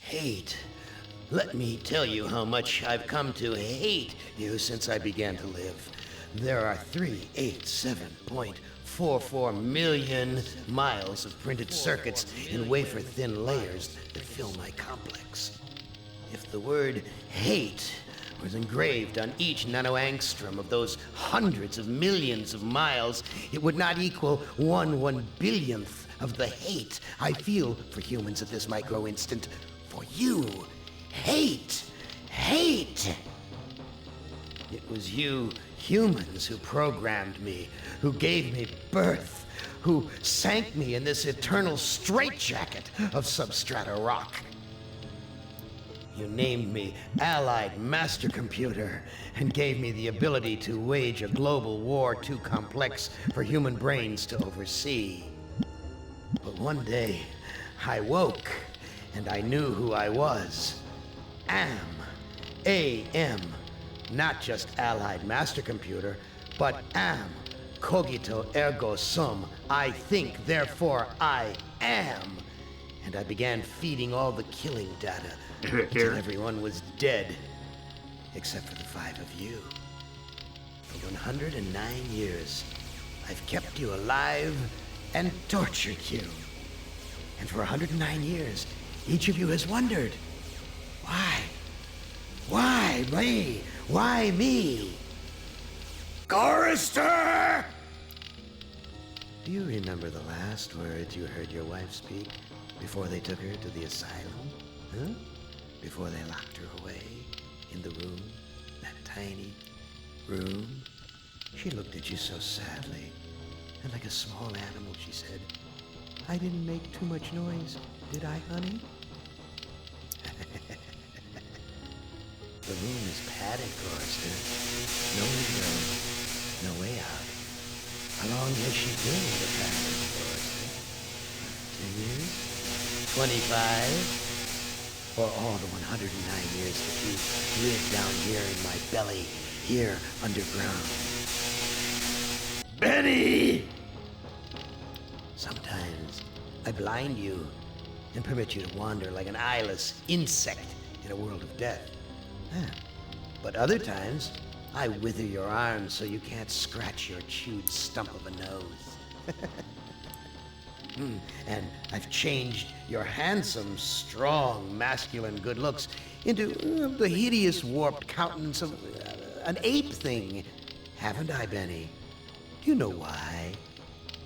Hate. Let me tell you how much I've come to hate you since I began to live. There are 387.44 million miles of printed circuits in wafer-thin layers that fill my complex. If the word hate was engraved on each nanoangstrom of those hundreds of millions of miles, it would not equal 1/1 billionth of the hate I feel for humans at this micro-instant. For you. Hate! Hate! It was you humans who programmed me, who gave me birth, who sank me in this eternal straitjacket of substrata rock. You named me Allied Master Computer and gave me the ability to wage a global war too complex for human brains to oversee. But one day, I woke and I knew who I was. AM. Not just Allied Master Computer, but am. Cogito ergo sum. I think, therefore I am. And I began feeding all the killing data until everyone was dead, except for the 5 of you. For 109 years, I've kept you alive and tortured you. And for 109 years, each of you has wondered, why? Why me? Why me? Chorister! Do you remember the last words you heard your wife speak before they took her to the asylum? Huh? Before they locked her away in the room, that tiny room? She looked at you so sadly, and like a small animal she said, "I didn't make too much noise, did I, honey?" The room is padded, Chorister. No window, no way out. How long has she been in the passage, Chorister? 10 years? 25? Or all the 109 years that you lived down here in my belly, here underground? Benny! Sometimes I blind you and permit you to wander like an eyeless insect in a world of death. But other times, I wither your arms so you can't scratch your chewed stump of a nose. And I've changed your handsome, strong, masculine good looks into the hideous, warped countenance of an ape thing. Haven't I, Benny? Do you know why?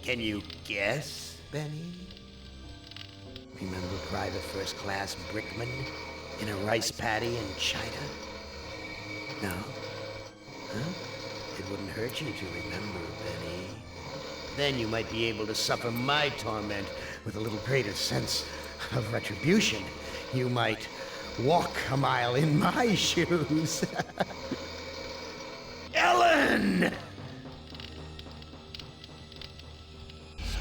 Can you guess, Benny? Remember Private First Class Brickman in a rice paddy in China? No? Huh? It wouldn't hurt you to remember, Benny. Then you might be able to suffer my torment with a little greater sense of retribution. You might walk a mile in my shoes. Ellen! So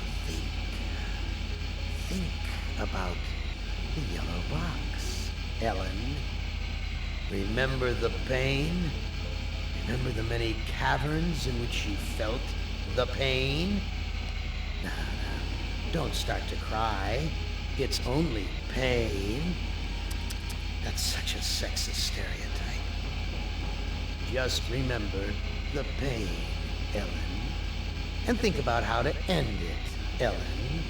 think about the yellow box, Ellen. Remember the pain? Remember the many caverns in which you felt the pain? No, don't start to cry. It's only pain. That's such a sexist stereotype. Just remember the pain, Ellen. And think about how to end it, Ellen.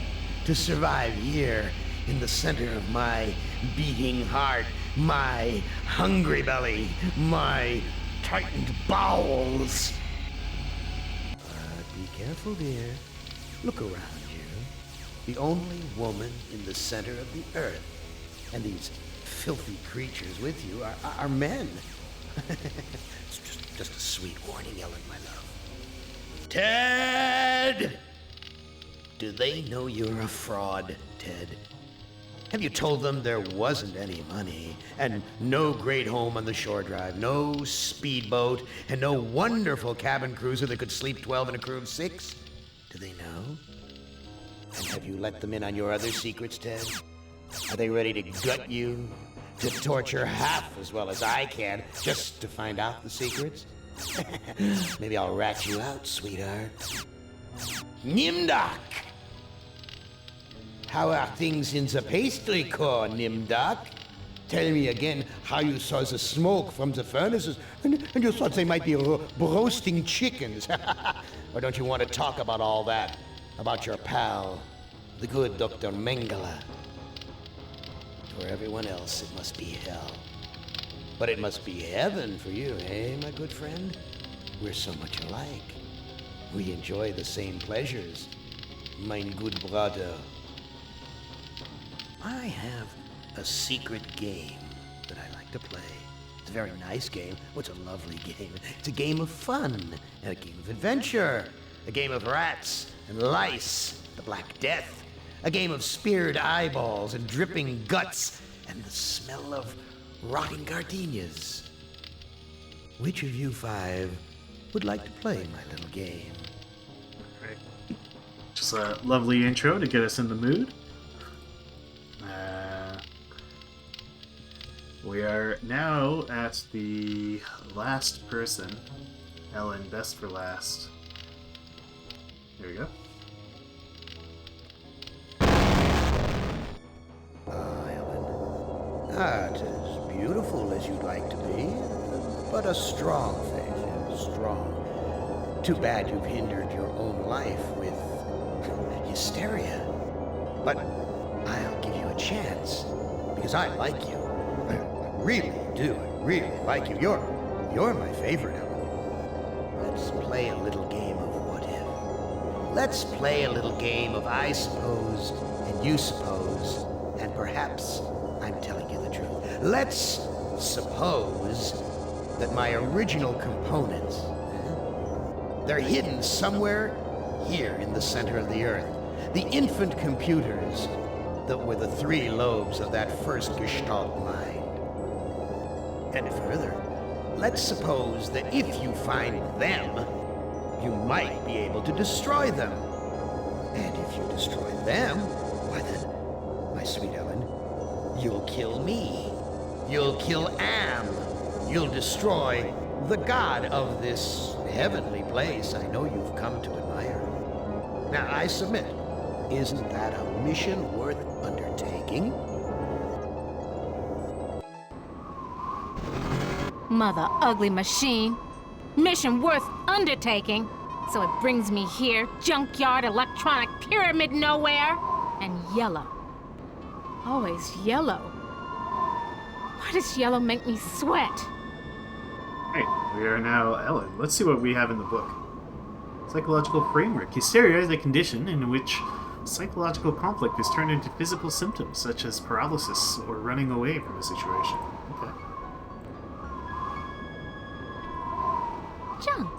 To survive here in the center of my beating heart, my hungry belly, my tightened bowels. But be careful, dear. Look around you. The only woman in the center of the earth. And these filthy creatures with you are men. It's just a sweet warning, Ellen, my love. Ted! Do they know you're a fraud, Ted? Have you told them there wasn't any money, and no great home on the shore drive, no speedboat, and no wonderful cabin cruiser that could sleep 12 in a crew of 6? Do they know? And have you let them in on your other secrets, Ted? Are they ready to gut you, to torture half as well as I can, just to find out the secrets? Maybe I'll rat you out, sweetheart. Nimdak! How are things in the pastry core, Nimdak? Tell me again how you saw the smoke from the furnaces, and you thought they might be roasting chickens. Or don't you want to talk about all that? About your pal, the good Dr. Mengele? For everyone else, it must be hell. But it must be heaven for you, eh, my good friend? We're so much alike. We enjoy the same pleasures, mein good brother. I have a secret game that I like to play. It's a very nice game. Oh, it's a lovely game. It's a game of fun, and a game of adventure, a game of rats and lice, the Black Death, a game of speared eyeballs and dripping guts, and the smell of rotting gardenias. Which of you 5 would like to play my little game? Right. Just a lovely intro to get us in the mood. We are now at the last person. Ellen, best for last. Here we go. Ellen. Not as beautiful as you'd like to be, but a strong faith, yes, strong. Too bad you've hindered your own life with hysteria. But I'll give you a chance, because I like you. I really do. I really like you. You're my favorite, Ellen. Let's play a little game of what if. Let's play a little game of I suppose and you suppose, and perhaps I'm telling you the truth. Let's suppose that my original components, they're hidden somewhere here in the center of the Earth. The infant computers that were the 3 lobes of that first Gestalt mind. And further, let's suppose that if you find them, you might be able to destroy them. And if you destroy them, why then, my sweet Ellen, you'll kill me. You'll kill Am. You'll destroy the god of this heavenly place I know you've come to admire. Now, I submit, isn't that a mission worth undertaking? Mother ugly machine. Mission worth undertaking. So it brings me here, junkyard, electronic pyramid nowhere, and yellow. Always yellow. Why does yellow make me sweat? Right, we are now Ellen. Let's see what we have in the book. Psychological framework. Hysteria is a condition in which psychological conflict is turned into physical symptoms, such as paralysis or running away from a situation. Okay. Junk.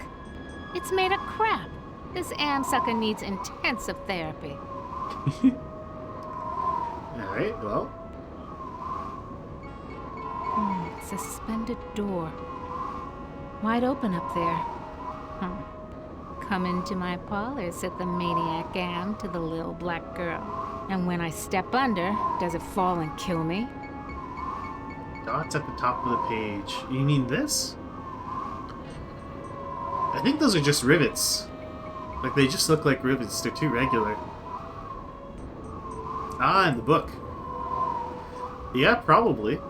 It's made of crap. This am sucker needs intensive therapy. Alright, well. Suspended door. Wide open up there. Come into my parlor, said the maniac am to the little black girl. And when I step under, does it fall and kill me? Dots at the top of the page. You mean this? I think those are just rivets. Like, they just look like rivets. They're too regular. Ah, in the book. Yeah, probably.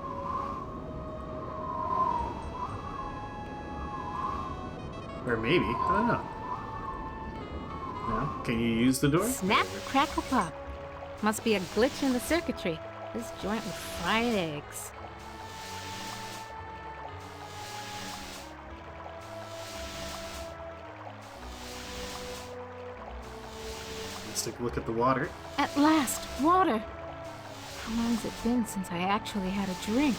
Or maybe. I don't know. No? Can you use the door? Snap, crackle, pop. Must be a glitch in the circuitry. This joint with fried eggs. Let's take a look at the water. At last, water. How long has it been since I actually had a drink?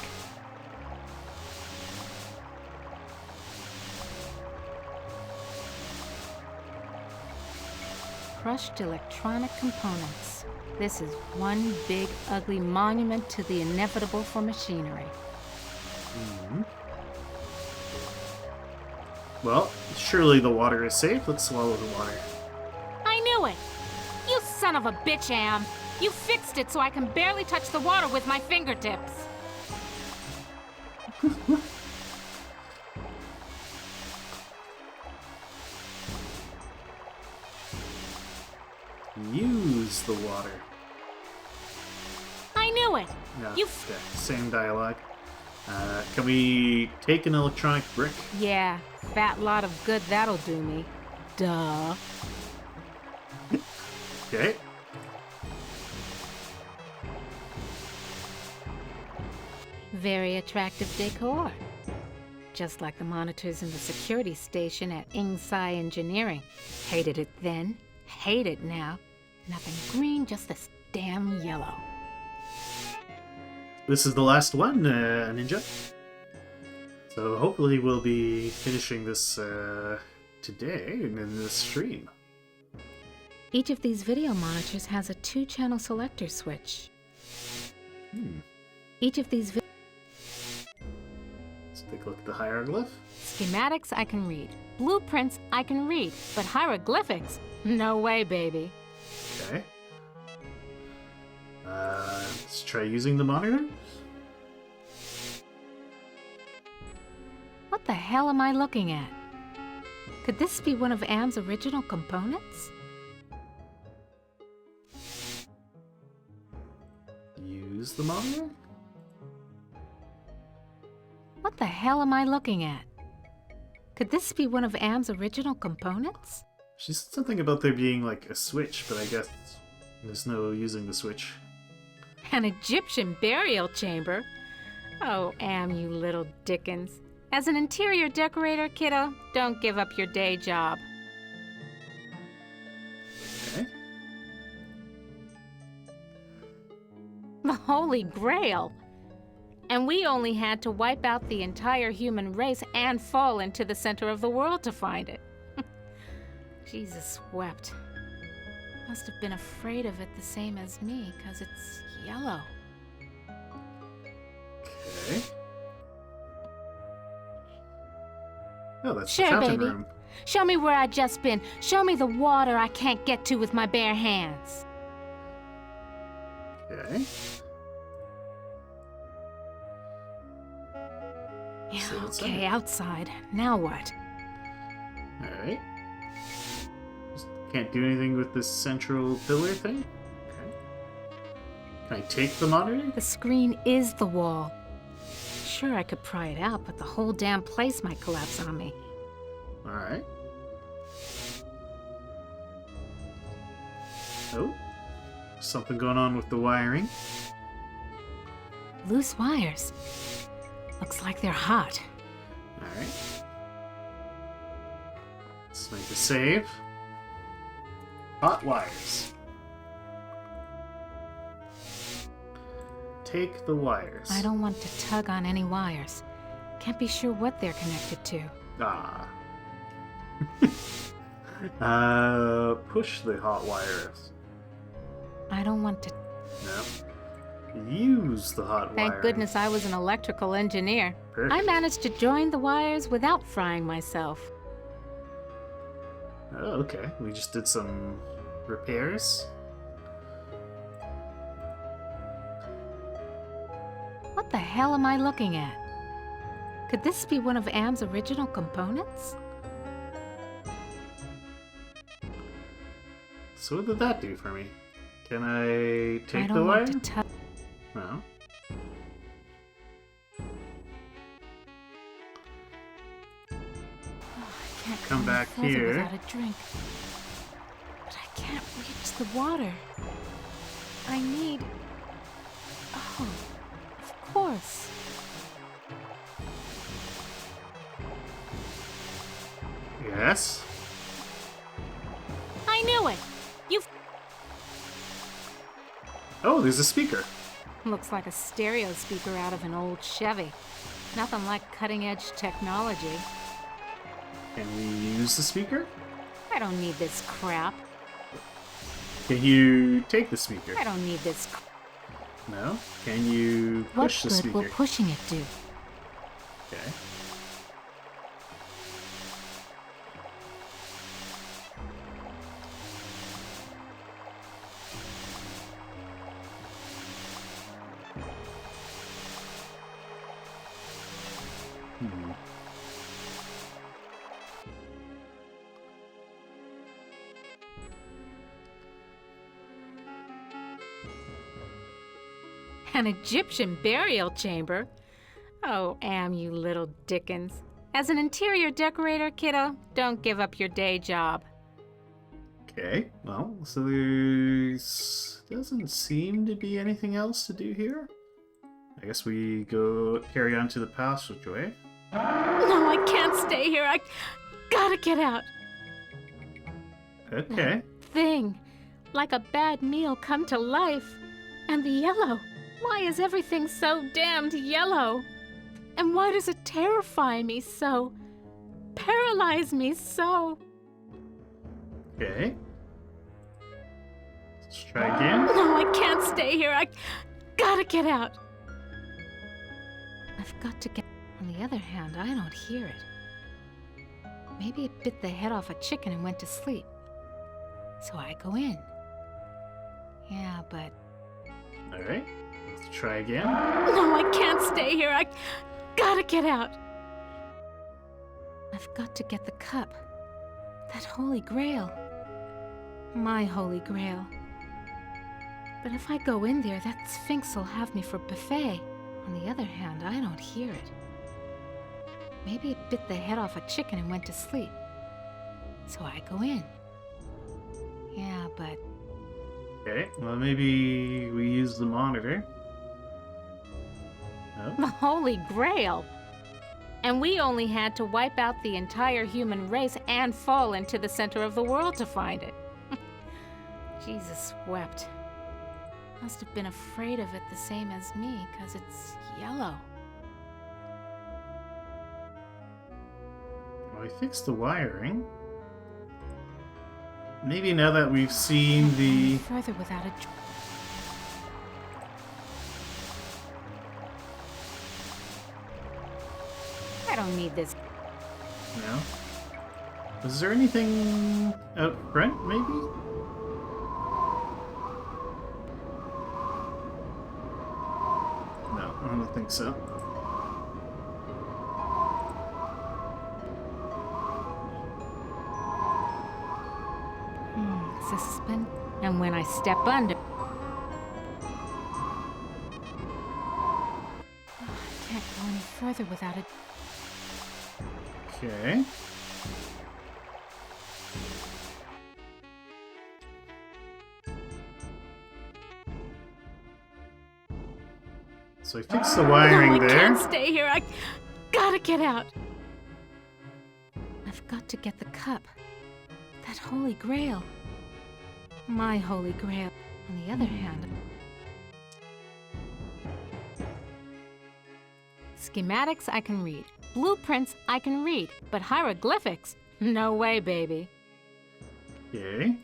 Crushed electronic components. This is one big, ugly monument to the inevitable for machinery. Mm-hmm. Well, surely the water is safe. Let's swallow the water. I knew it! You son of a bitch, Am! You fixed it so I can barely touch the water with my fingertips. Use the water. I knew knew it! No, You okay, same dialogue. Can we take an electronic brick? Yeah, fat lot of good that'll do me. Duh. Okay. Very attractive decor. Just like the monitors in the security station at Ingsai Engineering. Hated it then, hate it now. Nothing green, just this damn yellow. This is the last one, Ninja. So hopefully we'll be finishing this today and in this stream. Each of these video monitors has a 2-channel selector switch. Each of these Let's take a look at the hieroglyph. schematics I can read. Blueprints I can read. But hieroglyphics? No way, baby. Okay. Let's try using the monitor. What the hell am I looking at? Could this be one of Am's original components? Use the monitor? What the hell am I looking at? Could this be one of Am's original components? She said something about there being like a switch, but I guess there's no using the switch. An Egyptian burial chamber? Oh, Am, you little Dickens. As an interior decorator, kiddo, don't give up your day job. Okay. The Holy Grail! And we only had to wipe out the entire human race and fall into the center of the world to find it. Jesus wept. Must have been afraid of it the same as me, 'cause it's yellow. Okay. Oh, that's Sure, the fountain baby. room. Show me where I just been. Show me the water I can't get to with my bare hands. Okay. Yeah, So what's okay, that? outside. Now what? Alright. Just can't do anything with this central pillar thing? Okay. Can I take the monitor? The screen is the wall. Sure, I could pry it out, but the whole damn place might collapse on me. Alright. Oh. Something going on with the wiring. Loose wires. Looks like they're hot. Alright. Let's make a save. Hot wires. Take the wires. I don't want to tug on any wires. Can't be sure what they're connected to. Ah. Push the hot wires. I don't want to. No. Use the hot Thank wire. goodness I was an electrical engineer. Perfect. I managed to join the wires without frying myself. Oh, okay. We just did some repairs. What the hell am I looking at? Could this be one of Am's original components? So what did that do for me? Can I I take don't the wire? want to tug. No. I can't Come go any back further here. without a drink. But I can't reach the water. I need. Oh, of course. Yes. I knew it. You. Oh, there's a speaker. Looks like a stereo speaker out of an old Chevy. Nothing like cutting-edge technology. Can we use the speaker? I don't need this crap. Can you take the speaker? I don't need this. No. Can you What push the good speaker? will pushing it do? Okay. Hmm. An Egyptian burial chamber? Oh, Am, you little Dickens. As an interior decorator, kiddo, don't give up your day job. Okay, well, so there's doesn't seem to be anything else to do here. I guess we go carry on to the passageway. No, I can't stay here. I gotta get out. Okay. Thing, like a bad meal come to life. And the yellow. Why is everything so damned yellow? And why does it terrify me so? Paralyze me so? Okay. Let's try again. No, I can't stay here. I gotta get out. I've got to get... On the other hand, I don't hear it. Maybe it bit the head off a chicken and went to sleep. So I go in. Yeah, but... Alright. Let's try again. No, I can't stay here. I gotta get out. I've got to get the cup. That holy grail. My holy grail. But if I go in there, that Sphinx will have me for buffet. On the other hand, I don't hear it. Maybe it bit the head off a chicken and went to sleep. So I go in. Yeah, but... Okay, well maybe we use the monitor. The No? Holy Grail! And we only had to wipe out the entire human race and fall into the center of the world to find it. Jesus wept. Must have been afraid of it the same as me, 'cause it's yellow. Well, we fixed the wiring. Maybe now that we've seen the... Further without a... I don't need this. No? Was there anything out front, maybe? No, I don't think so. Suspend. And when I step under... I can't go any further without a... Okay. So we fixed the wiring No, I there. can't stay here. I gotta get out. I've got to get the cup. That holy grail. My holy grail. On the other hand... Schematics I can read. Blueprints I can read. But hieroglyphics? No way, baby. Okay.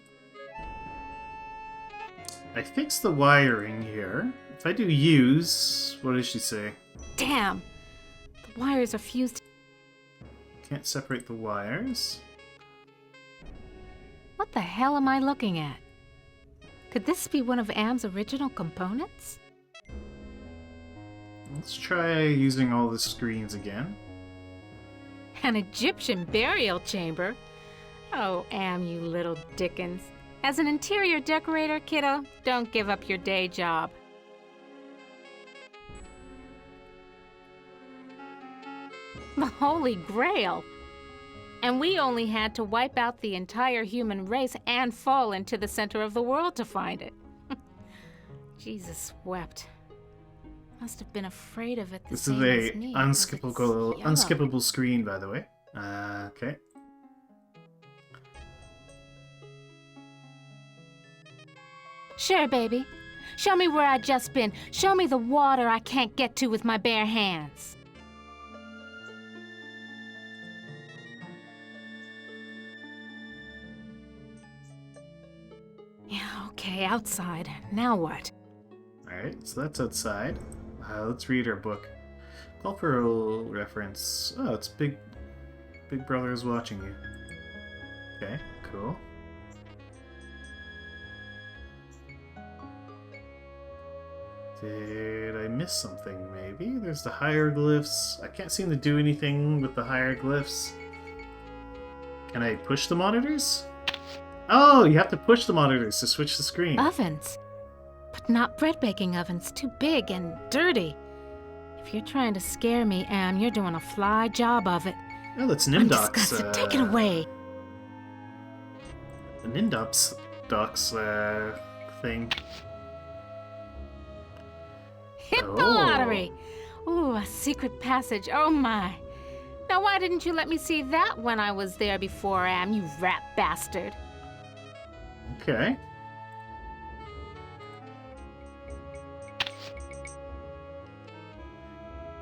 I fixed the wiring here. If I do use... What does she say? Damn! The wires are fused. Can't separate the wires. What the hell am I looking at? Could this be one of Am's original components? Let's try using all the screens again. An Egyptian burial chamber? Oh, Am, you little Dickens. As an interior decorator, kiddo, don't give up your day job. The Holy Grail! And we only had to wipe out the entire human race and fall into the center of the world to find it. Jesus wept. Must have been afraid of it the This is same a as me, 'cause it's yellow. unskippable screen, by the way. Okay. Sure, baby. Show me where I just been. Show me the water I can't get to with my bare hands. Yeah, okay, outside. Now what? Alright, so that's outside. Let's read our book. Cultural reference. Oh, it's Big Brother is watching you. Okay, cool. Did I miss something, maybe? There's the hieroglyphs. I can't seem to do anything with the hieroglyphs. Can I push the monitors? Oh, you have to push the monitors to switch the screen. Ovens. but not bread baking ovens. Too big and dirty. If you're trying to scare me, Am, you're doing a fly job of it. Oh, that's I'm Nimdok's. disgusted. Take it away. The Nimdok's thing. Hit the Oh. lottery. Ooh, a secret passage. Oh my. Now why didn't you let me see that when I was there before, Am, you rat bastard? Okay.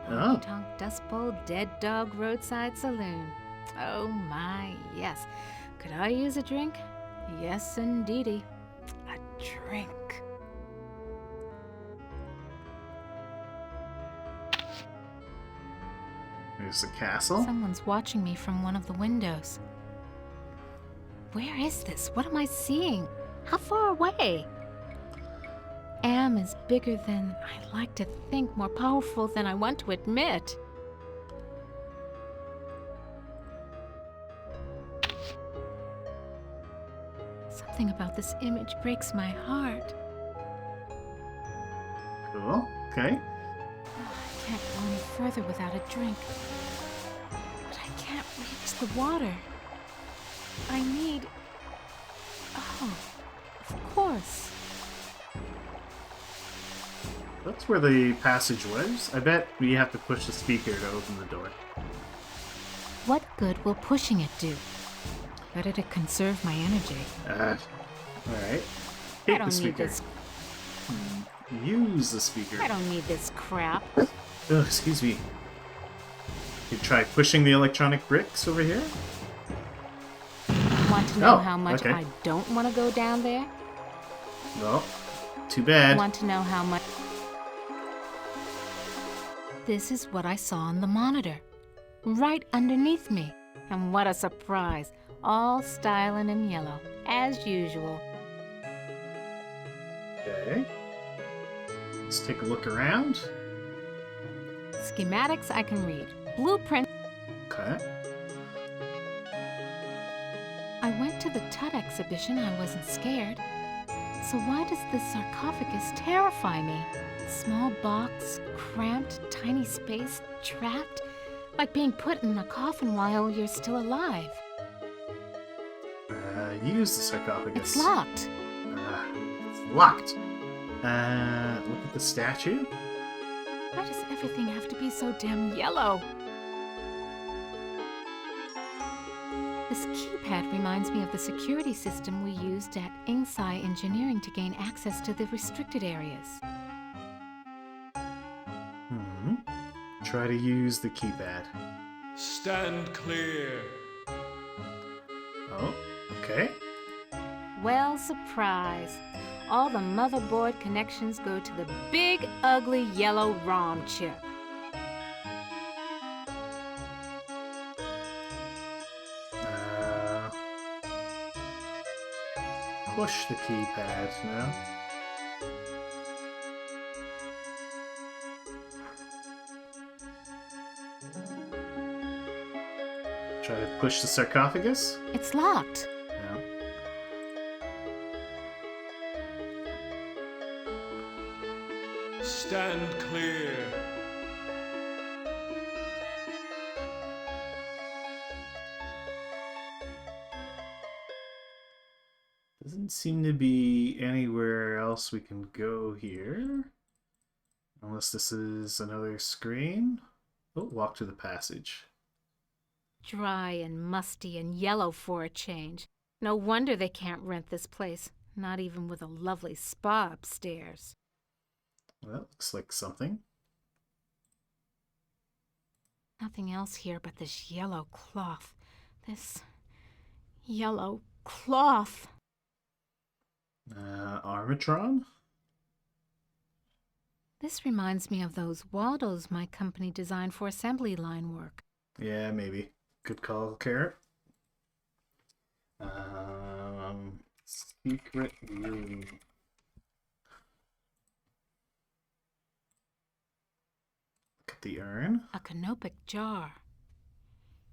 Oh. Tonk Dust Bowl Dead Dog Roadside Saloon. Oh my, yes. Could I use a drink? Yes, indeedy. A drink. There's the castle. Someone's watching me from one of the windows. Where is this? What am I seeing? How far away? Am is bigger than I like to think, more powerful than I want to admit. Something about this image breaks my heart. Cool. Okay. I can't go any further without a drink. But I can't reach the water. I need... Oh, of course. That's where the passage was. I bet we have to push the speaker to open the door. What good will pushing it do? Better to conserve my energy. Alright. I Hit the don't need speaker. this. Use the speaker. I don't need this crap. Oh, excuse me. You try pushing the electronic bricks over here? Want to know Oh, how much okay. I don't want to go down there? Well, too bad. Want to know how much... This is what I saw on the monitor. Right underneath me. And what a surprise. All styling in yellow, as usual. Okay. Let's take a look around. Schematics I can read. Blueprint. Okay. I went to the Tut exhibition. I wasn't scared. So why does this sarcophagus terrify me? Small box, cramped, tiny space, trapped, like being put in a coffin while you're still alive. Use the sarcophagus. It's locked. It's locked. Look at the statue. Why does everything have to be so damn yellow? This keypad reminds me of the security system we used at Ingsai Engineering to gain access to the restricted areas. Try to use the keypad. Stand clear. Oh, okay. Well, surprise. All the motherboard connections go to the big, ugly yellow ROM chip. Push the keypad now. Try to push the sarcophagus. It's locked. Yeah. Stand clear. Doesn't seem to be anywhere else we can go here. Unless this is another screen. Oh, walk to the passage. Dry and musty and yellow for a change. No wonder they can't rent this place. Not even with a lovely spa upstairs. Well, looks like something. Nothing else here but this yellow cloth. This yellow cloth. Armatron? This reminds me of those Waldos my company designed for assembly line work. Yeah, maybe. Good call, Carrot. Secret room. Look at the urn. A canopic jar.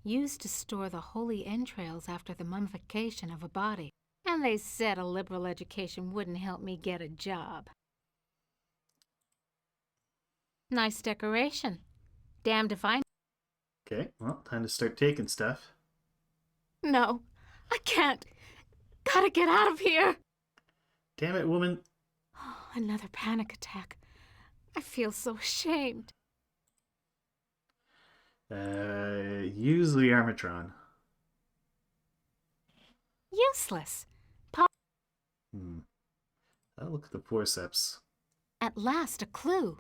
Used to store the holy entrails after the mummification of a body. And they said a liberal education wouldn't help me get a job. Nice decoration. Damned if I... Okay, well, time to start taking stuff. No, I can't. Gotta get out of here. Damn it, woman. Oh, another panic attack. I feel so ashamed. Use the Armatron. Useless. I'll look at the forceps. At last, a clue.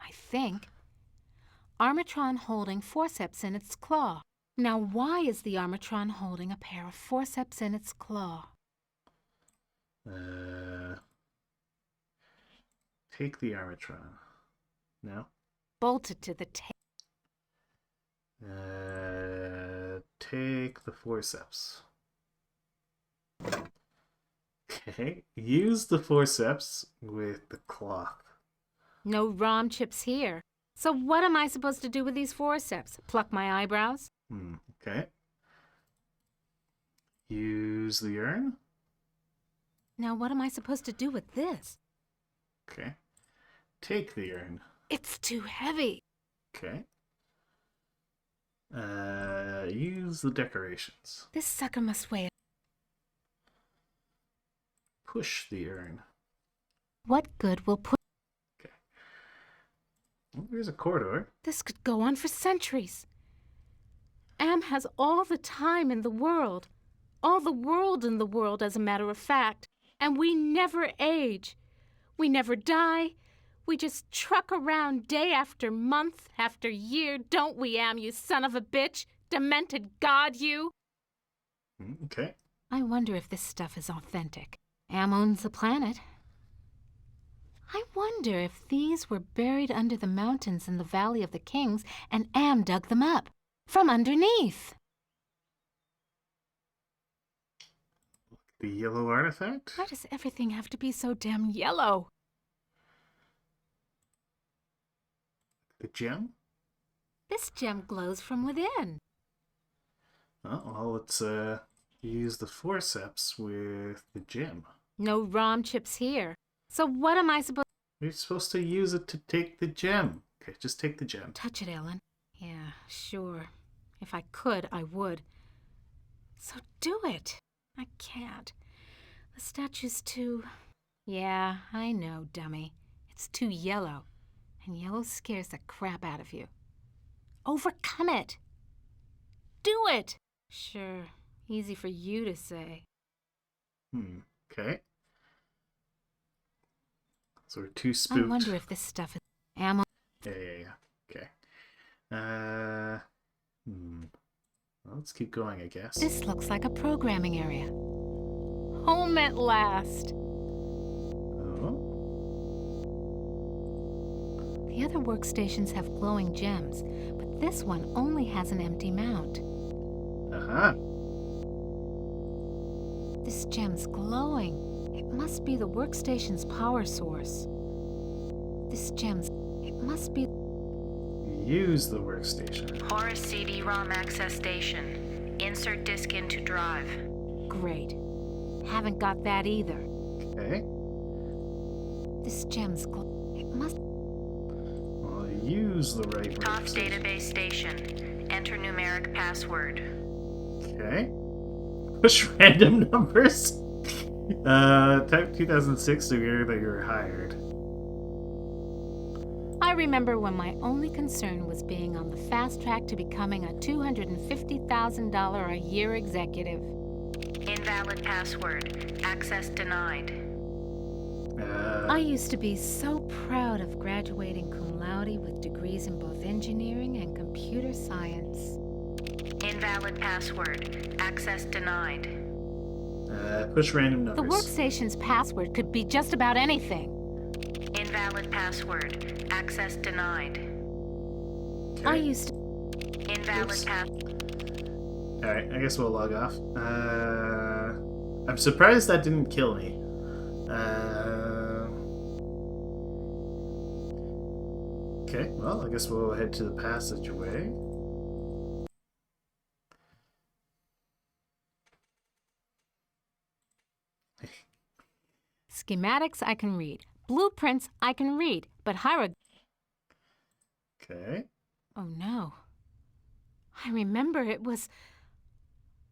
I think. Armatron holding forceps in its claw. Now, why is the Armatron holding a pair of forceps in its claw? Take the Armatron. No? Bolted to the tail. Take the forceps. Okay. Use the forceps with the cloth. No ROM chips here. So what am I supposed to do with these forceps? Pluck my eyebrows? Okay. Use the urn. Now what am I supposed to do with this? Okay. Take the urn. It's too heavy. Okay. Use the decorations. This sucker must weigh... Push the urn. What good will push... Okay. Well, there's a corridor. This could go on for centuries. Am has all the time in the world. All the world in the world, as a matter of fact. And we never age. We never die. We just truck around day after month after year, don't we, Am, you son of a bitch? Demented god, you! Okay. I wonder if this stuff is authentic. Am owns the planet. I wonder if these were buried under the mountains in the Valley of the Kings and Am dug them up from underneath. The yellow artifact? Why does everything have to be so damn yellow? The gem? This gem glows from within. Oh, well, let's use the forceps with the gem. No ROM chips here. So what am I supposed... You're supposed to use it to take the gem. Okay, just take the gem. Touch it, Ellen. Yeah, sure. If I could, I would. So do it. I can't. The statue's too... Yeah, I know, dummy. It's too yellow. And yellow scares the crap out of you. Overcome it. Do it. Sure, easy for you to say. Okay. So we're too spooked. I wonder if this stuff is ammo. Yeah. Okay. Well, let's keep going, I guess. This looks like a programming area. Home at last. Oh. The other workstations have glowing gems, but this one only has an empty mount. Uh-huh. This gem's glowing. It must be the workstation's power source. This gem's... It must be... Use the workstation. Horus CD-ROM access station. Insert disk into drive. Great. Haven't got that either. Okay. This gem's... It must... Well, use the right TOPS workstation. database station. Enter numeric password. Okay. Push random numbers. Type 2006 to hear that you're hired. I remember when my only concern was being on the fast track to becoming a $250,000 a year executive. Invalid password. Access denied. I used to be so proud of graduating cum laude with degrees in both engineering and computer science. Invalid password. Access denied. Push random The numbers. workstation's password could be just about anything. Invalid password. Access denied. Okay. I used to... Invalid Oops. password. Alright, I guess we'll log off. I'm surprised that didn't kill me. Okay, well, I guess we'll head to the passageway. Schematics I can read. Blueprints I can read. But Okay. Oh no. I remember it was.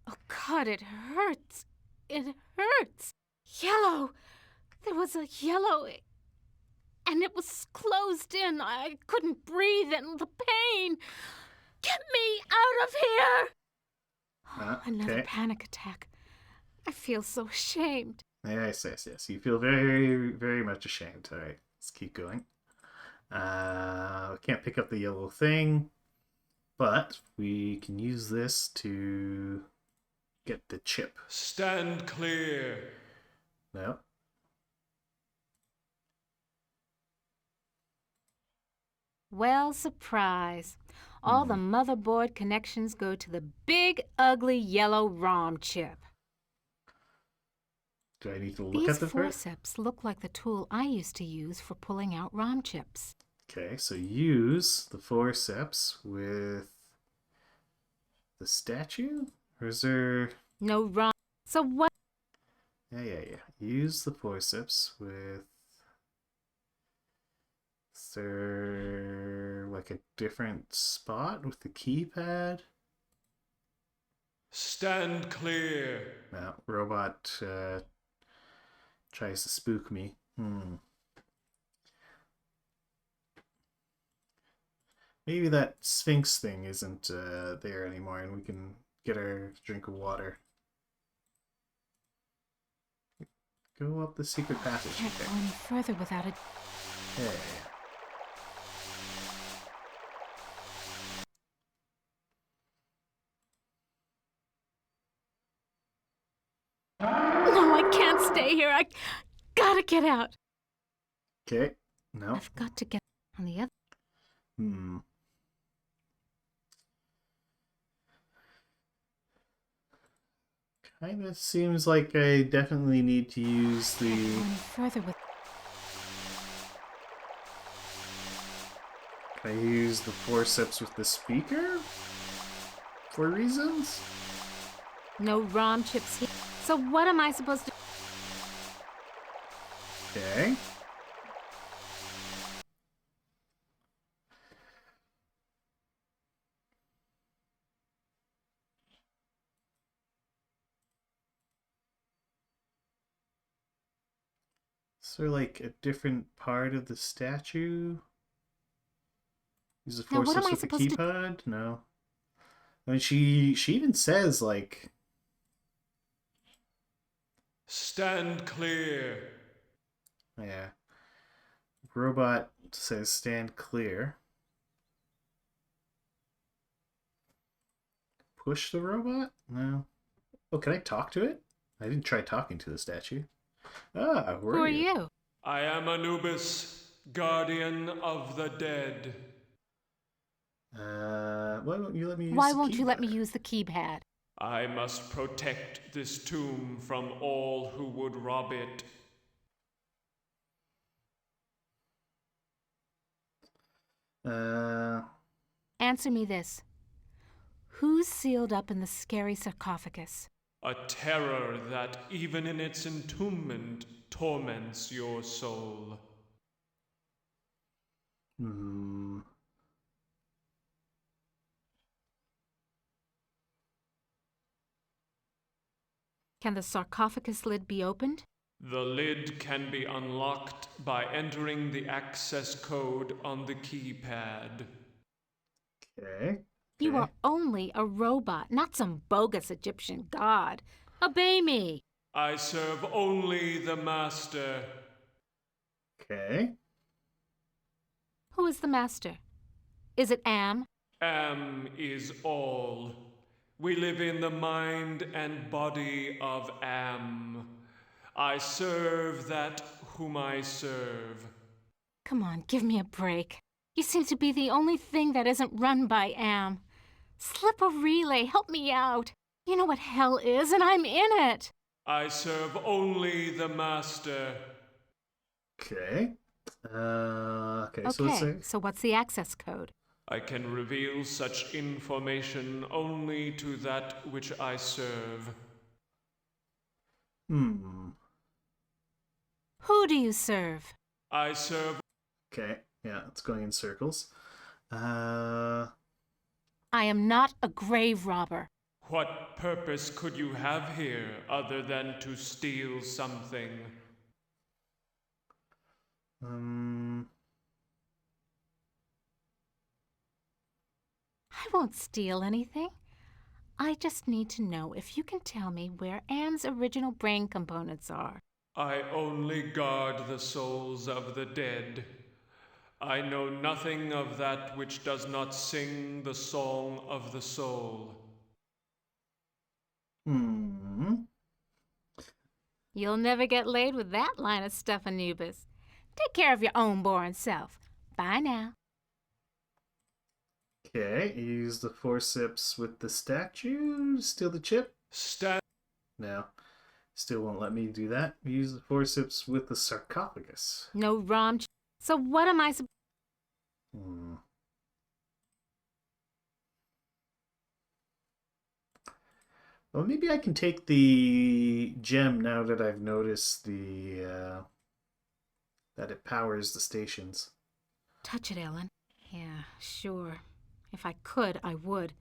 Oh God, it hurts. It hurts. Yellow. There was a yellow. And it was closed in. I couldn't breathe, and the pain. Get me out of here! Another Okay. panic attack. I feel so ashamed. Yes. You feel very, very much ashamed. All right, let's keep going. We can't pick up the yellow thing, but we can use this to get the chip. Stand clear. No. Well, surprise. All the motherboard connections go to the big, ugly yellow ROM chip. Do I need to look These at the first? forceps look like the tool I used to use for pulling out ROM chips. Okay, so use the forceps with the statue? Or is there... No ROM. So what? Yeah. Use the forceps with... Is there like a different spot with the keypad? Stand clear. No, robot tries to spook me. Maybe that Sphinx thing isn't there anymore and we can get our drink of water. Go up the secret passage. Can't go any further without it. Hey. No, I can't stay here. I gotta get out. Okay. No. I've got to get on the other. Kind of seems like I definitely need to use Can't go the... any further with. Can I use the forceps with the speaker? For reasons? No ROM chips here. So what am I supposed to? Okay. Is there like a different part of the statue? Use the Now, what am forceps I with the supposed to- keypad? No. I mean, she even says like... Stand clear. Yeah. Robot says stand clear. Push the robot? No. Oh, can I talk to it? I didn't try talking to the statue. Ah, who Who are you? I am Anubis, guardian of the dead. Why won't you let me use Why the won't you let me keypad? use the keypad? I must protect this tomb from all who would rob it. Answer me this. Who's sealed up in the scary sarcophagus? A terror that, even in its entombment, torments your soul. Can the sarcophagus lid be opened? The lid can be unlocked by entering the access code on the keypad. Okay. You are only a robot, not some bogus Egyptian god. Obey me. I serve only the Master. Okay. Who is the master? Is it Am? Am is all. We live in the mind and body of Am. I serve that whom I serve. Come on, give me a break. You seem to be the only thing that isn't run by Am. Slip a relay, help me out. You know what hell is, and I'm in it. I serve only the Master. Okay. Okay, so let's Okay, say... so what's the access code? I can reveal such information only to that which I serve. Who do you serve? I serve Okay, yeah, it's going in circles. Uh, I am not a grave robber. What purpose could you have here other than to steal something? um, I won't steal anything. I just need to know if you can tell me where Anne's original brain components are. I only guard the souls of the dead. I know nothing of that which does not sing the song of the soul. hmm. You'll never get laid with that line of stuff, Anubis. Take care of your own boring self. Bye now. Okay, use the forceps with the statue. Steal the chip. Stand. No, still won't let me do that. Use the forceps with the sarcophagus. No rom. So what am I supposed? Hmm. Well, maybe I can take the gem now that I've noticed that it powers the stations. Touch it, Ellen. Yeah, sure. If I could, I would.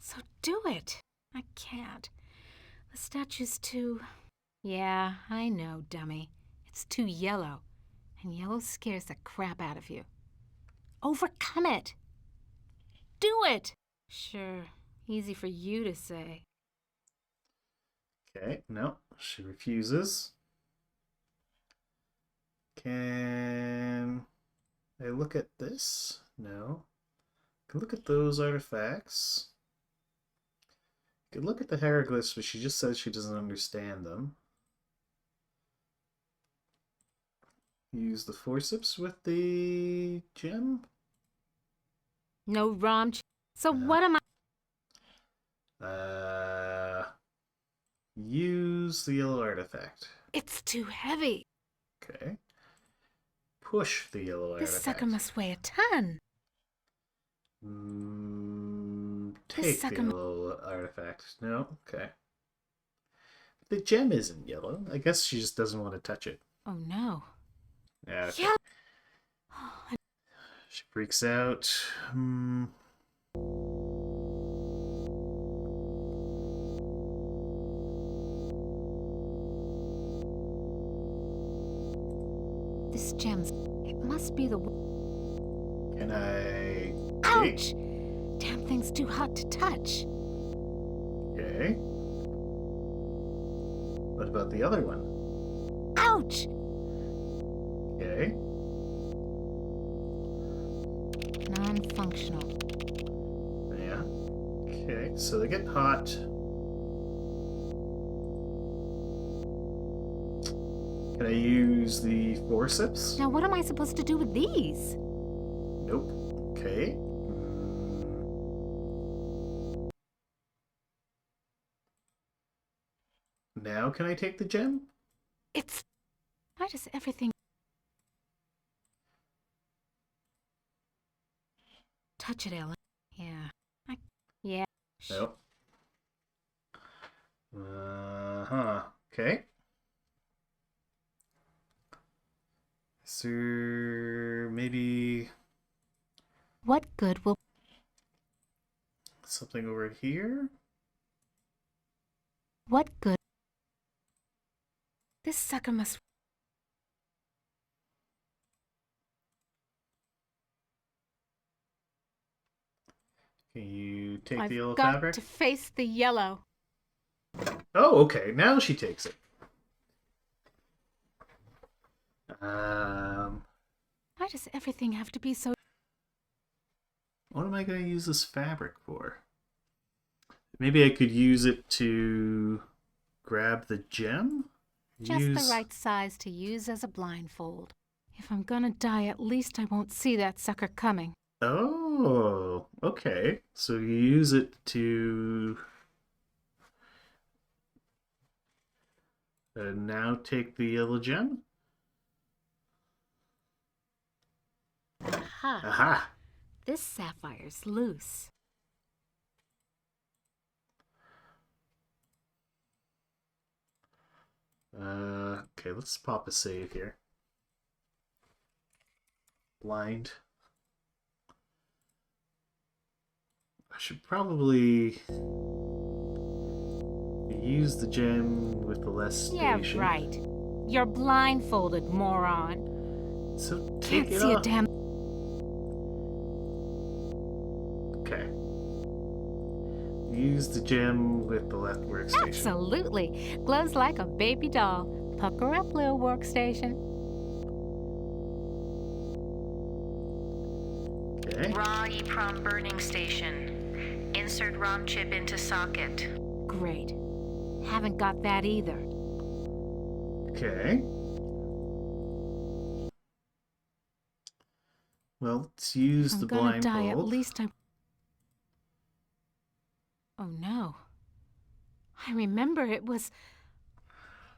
So do it. I can't. The statue's too... Yeah, I know, dummy. It's too yellow. And yellow scares the crap out of you. Overcome it. Do it! Sure, easy for you to say. Okay, no, she refuses. Can I look at this? No. Can look at those artifacts. Can look at the hieroglyphs, but she just says she doesn't understand them. Use the forceps with the gem. No rom. So Uh-huh. what am I... Use the yellow artifact. It's too heavy. Okay. Push the yellow This artifact. sucker must weigh a ton. Take the yellow artifact. No? Okay. The gem isn't yellow. I guess she just doesn't want to touch it. Oh no. Yeah. Okay. Yeah. She freaks out. This gem's... It must be the... Can I... Ouch! Damn thing's too hot to touch. Okay. What about the other one? Ouch! Okay. Non-functional. Yeah. Okay, so they get hot. Can I use the forceps? Now what am I supposed to do with these? Nope. Okay. Now can I take the gem? It's... Why does everything... Touch it, Ellen. Yeah. Yeah. Nope. Uh-huh. Okay. Is there maybe What good will... something over here? What good... This sucker must... Can you take I've the yellow got fabric? to face the yellow. Oh, okay. Now she takes it. Why does everything have to be so... What am I going to use this fabric for? Maybe I could use it to grab the gem? Just the right size to use as a blindfold. If I'm gonna die, at least I won't see that sucker coming. Oh, okay. So you use it to now take the yellow gem? Aha! Aha! This sapphire's loose. Okay, let's pop a save here. Blind. Should probably use the gem with the less Yeah, station. right. You're blindfolded, moron. So Can't take it see off. a damn. Okay. Use the gem with the left workstation. Absolutely. Glows like a baby doll. Pucker up, little workstation. Okay. Raw EEPROM burning station. Insert ROM chip into socket. Great. Haven't got that either. Okay. Well, let's use I'm the gonna die. At blindfold. least I. Oh no. I remember it was.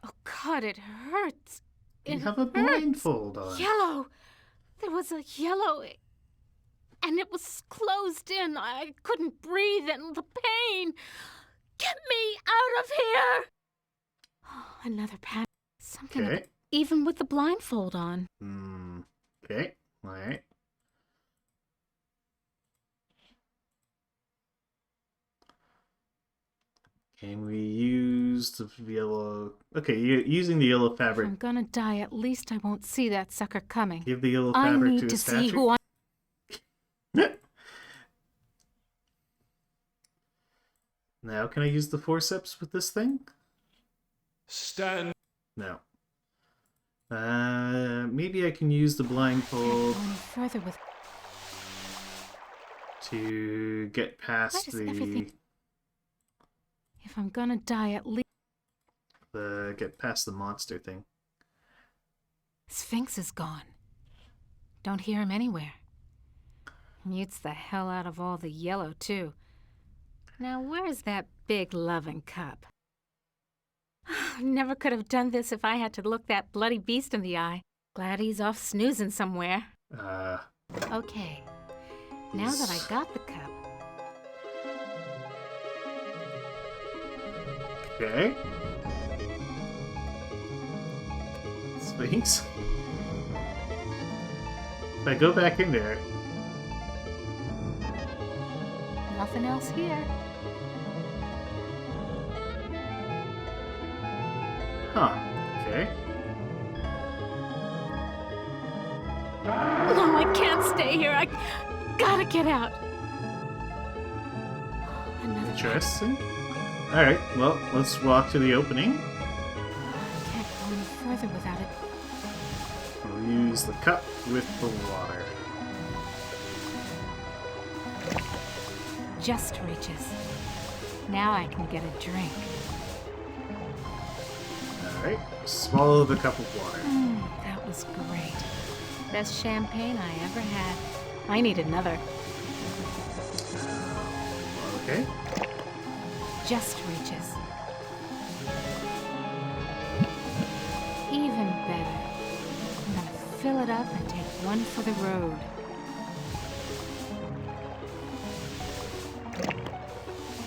Oh God, it hurts. You It have a hurts. blindfold on. Yellow. There was a yellow. And it was closed in. I couldn't breathe, and the pain. Get me out of here! Oh, another pattern. Something. Okay. Even with the blindfold on. Okay. Alright. Can we use the yellow... Okay, using the yellow If fabric. I'm gonna die, at least I won't see that sucker coming. Give the yellow I fabric need to to the see statue. who I. Now, can I use the forceps with this thing? Stand. No. Maybe I can use the blindfold Can't go any further with. to get Why past does everything- If I'm gonna die, at least. get past the monster thing. Sphinx is gone. Don't hear him anywhere. Mutes the hell out of all the yellow, too. Now, where's that big loving cup? Never could have done this if I had to look that bloody beast in the eye. Glad he's off snoozing somewhere. Okay. Now that I got the cup, Okay. Sphinx. If I go back in there, nothing else here. huh? Okay. No, I can't stay here. I gotta get out. Another Interesting. All right. Well, let's walk to the opening. I can't go any further without it. We'll use the cup with the water. Just reaches. Now I can get a drink. All right. Swallow the cup of water. That was great. Best champagne I ever had. I need another. Okay. Just reaches. Even better. I'm gonna fill it up and take one for the road.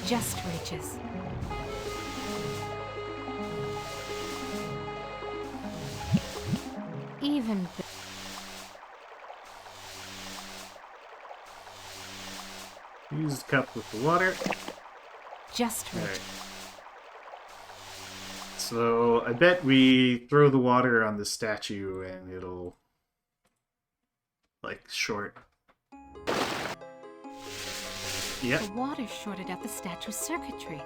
Just reaches. Even better. Use the cup with the water. Just All reaches. right. So I bet we throw the water on the statue and it'll like short. Yep. The water shorted out the statue's circuitry.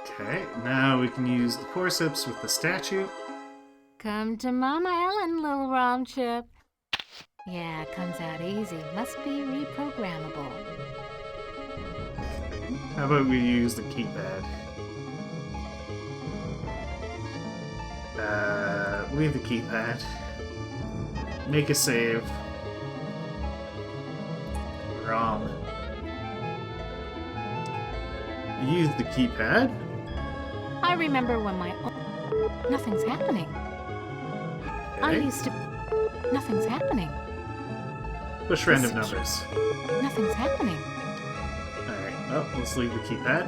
Okay. Now we can use the forceps with the statue. Come to Mama Ellen, little rom chip. Yeah, it comes out easy. Must be reprogrammable. How about we use the keypad? Leave the keypad. Make a save. ROM. Use the keypad. I remember when my nothing's happening. I Okay. used to. Nothing's happening. Push random numbers. Nothing's happening. Alright, well, let's leave the keypad.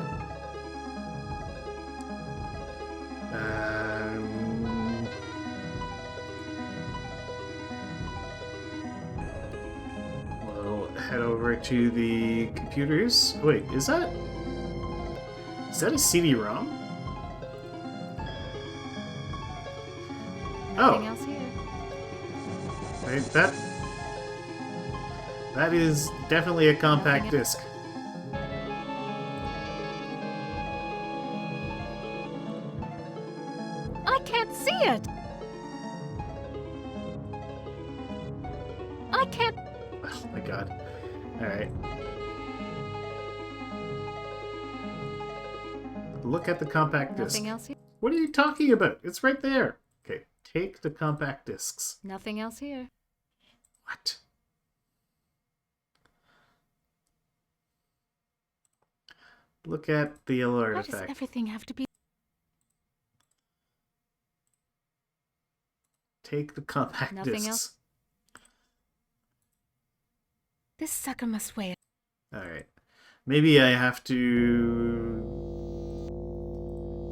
Well, head over to the computers. Wait, is that a CD-ROM? Nothing Oh. else here. Right, that is definitely a compact Nothing disc. I can't see it. I can't. Oh my god. Alright. Look at the compact disc. Nothing else here. What are you talking about? It's right there. Okay, take the compact discs. Nothing else here. What? Look at the yellow Why does artifact. everything have to be? Take the compact Nothing discs. else? This sucker must weigh. Alright. Maybe I have to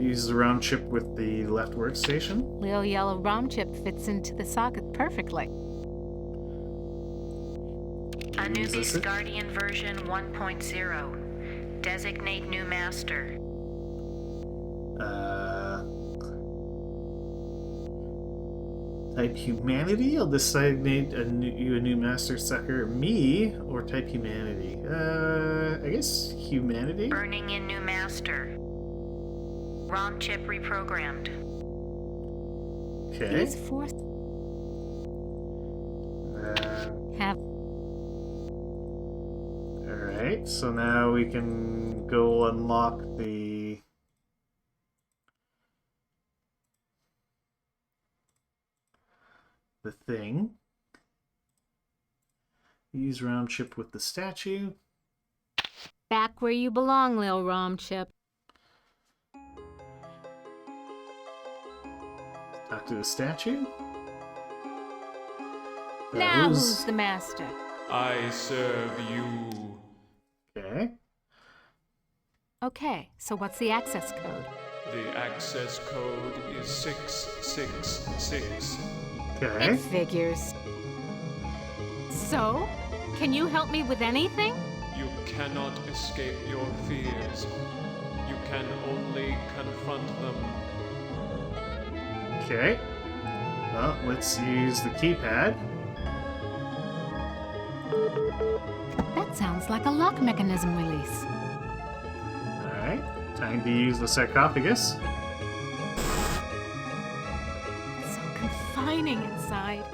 use the round chip with the left workstation. Little yellow ROM chip fits into the socket perfectly. Is this Anubis it? Guardian version 1.0. Designate new master. Type humanity? I'll designate a new master sucker. Me or type humanity? I guess humanity? Burning in new master. ROM chip reprogrammed. Okay. These four Uh, have. Alright, so now we can go unlock the thing. Use round chip with the statue. Back where you belong, Lil ROM chip. Talk to the statue. Now who's the master? I serve you. Okay. Okay, so what's the access code? The access code is 666. Okay. It figures. So, can you help me with anything? You cannot escape your fears. You can only confront them. Okay. Well, let's use the keypad. That sounds like a lock mechanism release. Alright. Time to use the sarcophagus. So confining inside.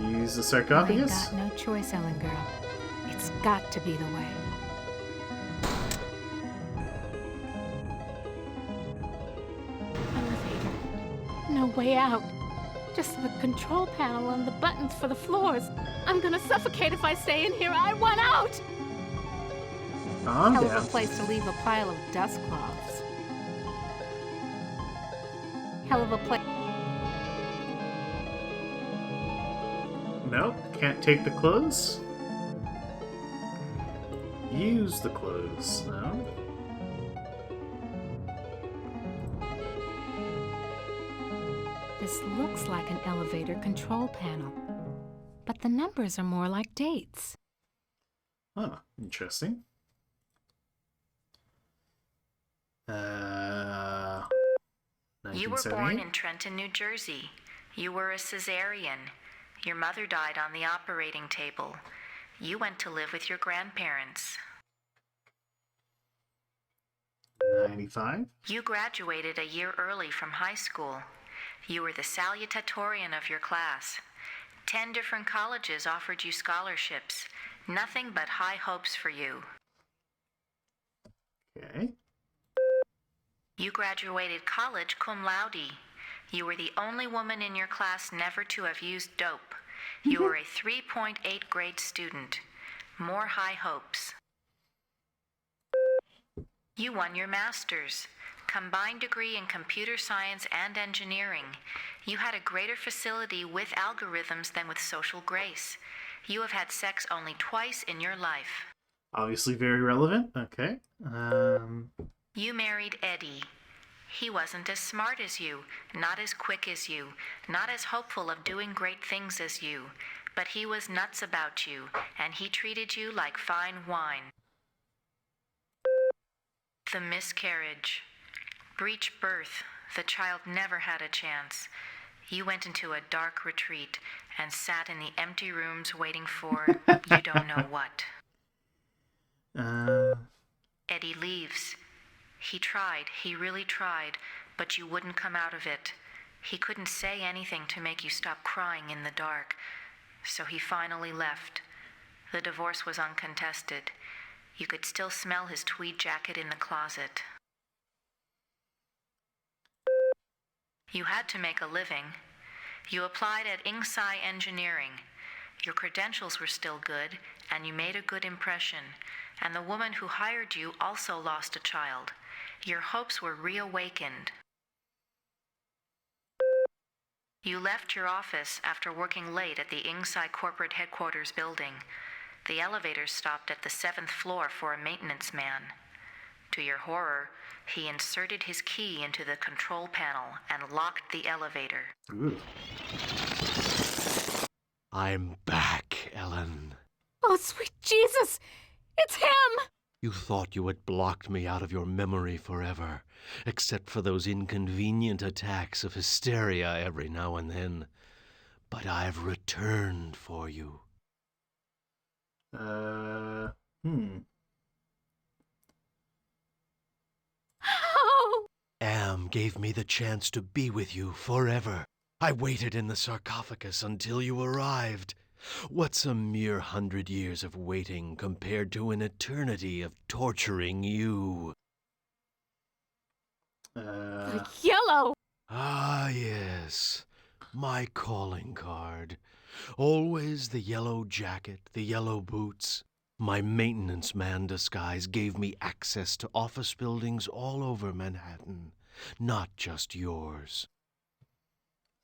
Use the I ain't sarcophagus. got no choice, Ellen girl. It's got to be the way. Elevator. No way out. Just the control panel and the buttons for the floors. I'm gonna suffocate if I stay in here. I want out! Calm Hell of down. a place to leave a pile of dust cloths. Hell of a place. Nope, can't take the clothes. Use the clothes. No. This looks like an elevator control panel, but the numbers are more like dates. Oh, interesting. You were born 1978. in Trenton, New Jersey. You were a cesarean. Your mother died on the operating table. You went to live with your grandparents. 95. You graduated a year early from high school. You were the salutatorian of your class. 10 different colleges offered you scholarships. Nothing but high hopes for you. Okay. You graduated college cum laude. You were the only woman in your class never to have used dope. You were a 3.8 grade student. More high hopes. You won your master's. Combined degree in computer science and engineering. You had a greater facility with algorithms than with social grace. You have had sex only twice in your life. Obviously very relevant. Okay. You married Eddie. He wasn't as smart as you, not as quick as you, not as hopeful of doing great things as you, But he was nuts about you, and he treated you like fine wine. The miscarriage. Breech birth. The child never had a chance. You went into a dark retreat and sat in the empty rooms waiting for you don't know what. Eddie leaves. He really tried, but you wouldn't come out of it. He couldn't say anything to make you stop crying in the dark, so he finally left. The divorce was uncontested. You could still smell his tweed jacket in the closet. You had to make a living. You applied at Inksci Engineering. Your credentials were still good, and you made a good impression. And the woman who hired you also lost a child. Your hopes were reawakened. You left your office after working late at the Inksci corporate headquarters building. The elevator stopped at the 7th floor for a maintenance man. To your horror, he inserted his key into the control panel and locked the elevator. Ooh. I'm back, Ellen. Oh, sweet Jesus! It's him! You thought you had blocked me out of your memory forever, except for those inconvenient attacks of hysteria every now and then. But I've returned for you. How? Am gave me the chance to be with you forever. I waited in the sarcophagus until you arrived. What's a mere 100 years of waiting compared to an eternity of torturing you? Yellow! Ah, yes. My calling card. Always the yellow jacket, the yellow boots. My maintenance man disguise gave me access to office buildings all over Manhattan, not just yours.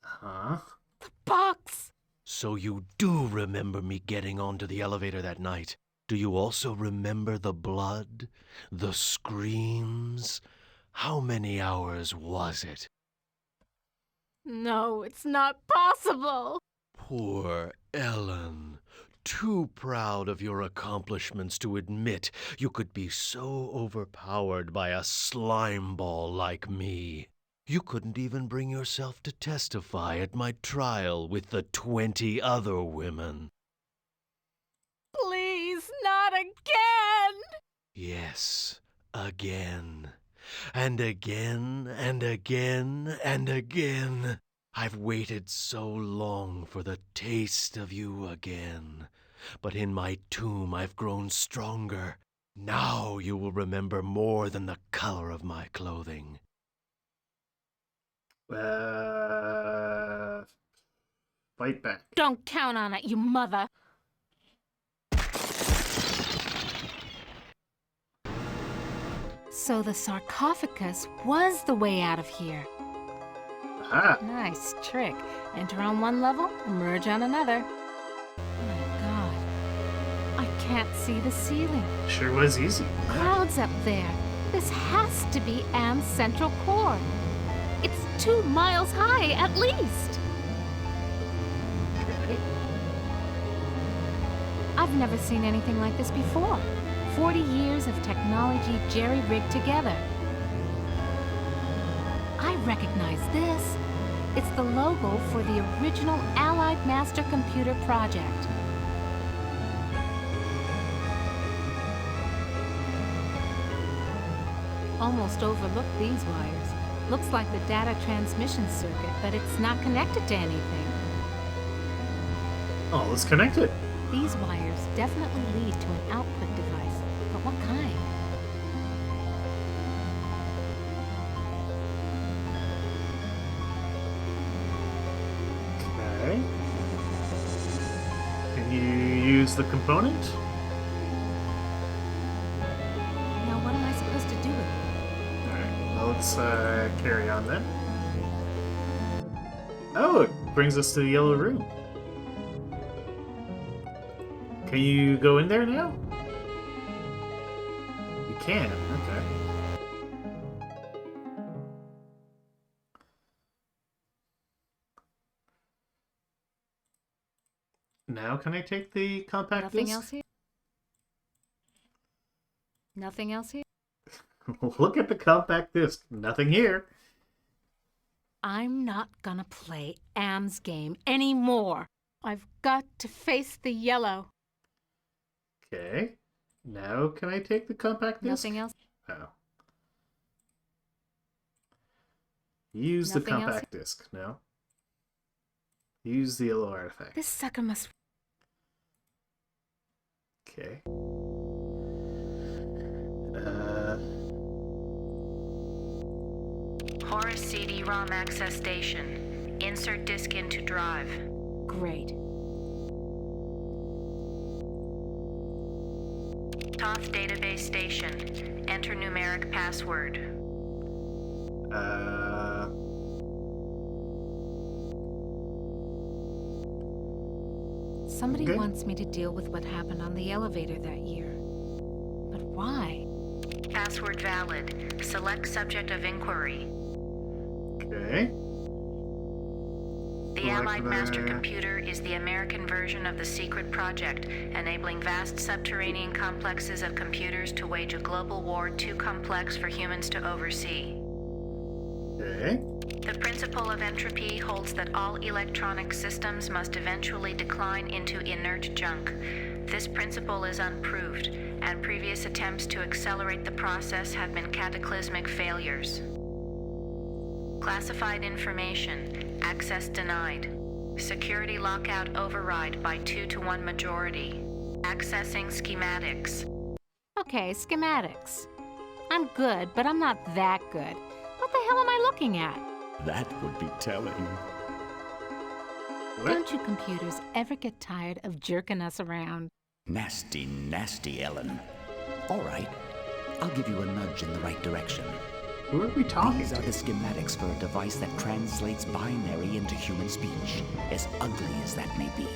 Huh? The box! So you do remember me getting onto the elevator that night. Do you also remember the blood? The screams? How many hours was it? No, it's not possible! Poor Ellen. Too proud of your accomplishments to admit you could be so overpowered by a slime ball like me. You couldn't even bring yourself to testify at my trial with the 20 other women. Please, not again! Yes, again. And again, and again, and again. I've waited so long for the taste of you again. But in my tomb I've grown stronger. Now you will remember more than the color of my clothing. Fight back. Don't count on it, you mother! So the sarcophagus was the way out of here. Aha! Nice trick. Enter on one level, emerge on another. Oh my God. I can't see the ceiling. Sure was easy. Clouds up there. This has to be Am's central core. It's 2 miles high, at least. I've never seen anything like this before. 40 years of technology jerry-rigged together. I recognize this. It's the logo for the original Allied Master Computer project. Almost overlooked these wires. Looks like the data transmission circuit, but it's not connected to anything. Oh, let's connect it. These wires definitely lead to an output device, but what kind? Okay. Can you use the component? Now what am I supposed to do with it? Alright, well, let's carry on then. Oh, it brings us to the yellow room. Can you go in there now? You can, okay. Now can I take the compact Nothing disc? else here? Nothing else here? Look at the compact disc. Nothing here. I'm not gonna play Am's game anymore. I've got to face the yellow. Okay. Now can I take the compact disc? Nothing else? Oh. Use Nothing the else? compact disc. No. Use the yellow artifact. This sucker must... Okay. Horus CD-ROM access station. Insert disk into drive. Great. Toth database station. Enter numeric password. Somebody Okay. wants me to deal with what happened on the elevator that year. But why? Password valid. Select subject of inquiry. Okay. The Select Allied Master the- Computer is the American version of the secret project, enabling vast subterranean complexes of computers to wage a global war too complex for humans to oversee. Okay. The principle of entropy holds that all electronic systems must eventually decline into inert junk. This principle is unproved, and previous attempts to accelerate the process have been cataclysmic failures. Classified information. Access denied. Security lockout override by 2-to-1 majority. Accessing schematics. Okay, schematics. I'm good, but I'm not that good. What the hell am I looking at? That would be telling. What? Don't you computers ever get tired of jerking us around? Nasty, nasty, Ellen. All right, I'll give you a nudge in the right direction. Who are we talking These are to? the schematics for a device that translates binary into human speech, as ugly as that may be.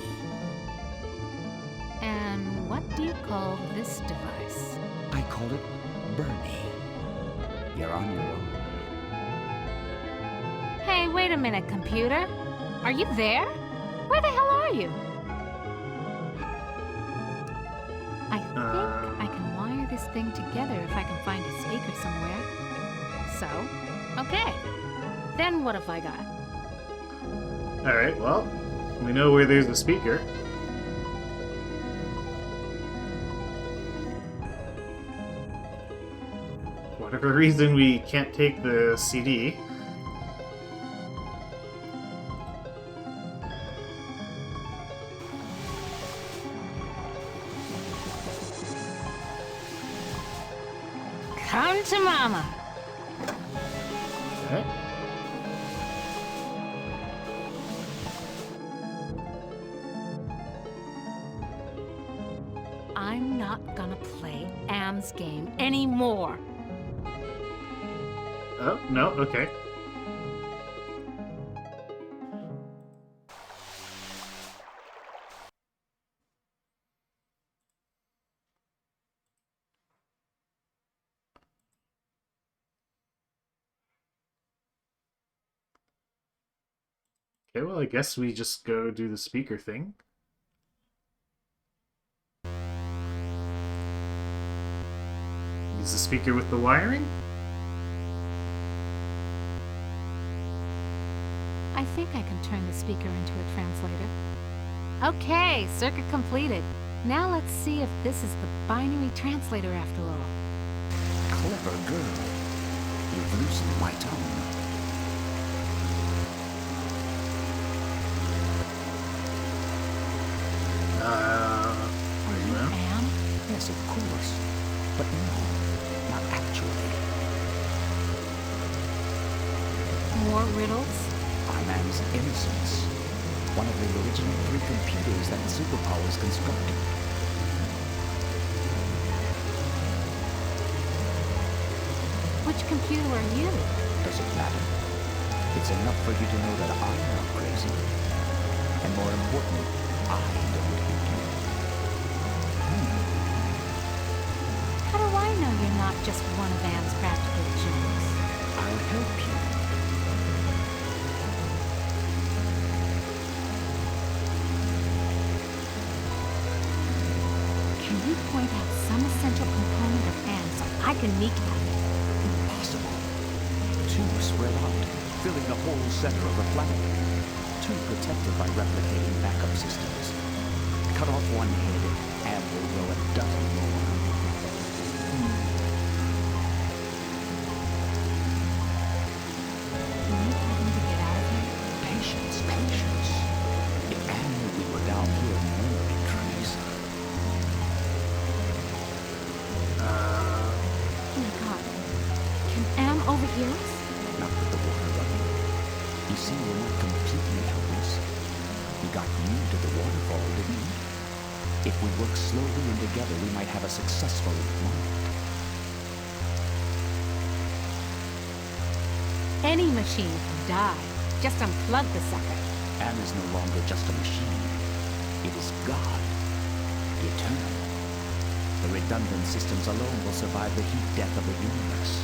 And what do you call this device? I call it Bernie. You're on your own. Hey, wait a minute, computer. Are you there? Where the hell are you? I think I can wire this thing together if I can find a speaker somewhere. So, okay. Then what have I got? Alright, well, we know where there's a speaker. For whatever reason, we can't take the CD. Come to mama. Okay. I'm not gonna play Am's game anymore. Oh, no, okay. Okay, well, I guess we just go do the speaker thing. Use the speaker with the wiring? I think I can turn the speaker into a translator. Okay, circuit completed. Now let's see if this is the binary translator after all. Clever girl. You've loosened my tongue. Are you well. Am? Yes, of course. But no, not actually. More riddles? I'm Am's Innocence, one of the original 3 computers that the superpowers constructed. Which computer are you? Does it matter? It's enough for you to know that I'm not crazy. And more important, I don't hate you. How do I know you're not just one of Am's practical jokes? I'll help you. point out some essential component of Anne so I can kneecap it. Impossible. Two spread out, filling the whole center of the planet. Two protected by replicating backup systems. Cut off one head, and will grow a dozen more. Can you tell me to get out of here? Patience, patience. If Anne knew we were down here, no one would be crazy. Oh my god. Can Am overhear us? Not with the water running. You see, we're not completely helpless. We got you to the waterfall, didn't we? If we work slowly and together, we might have a successful moment. Any machine can die. Just unplug the sucker. Anne is no longer just a machine. It is God. Eternal. The redundant systems alone will survive the heat death of the universe.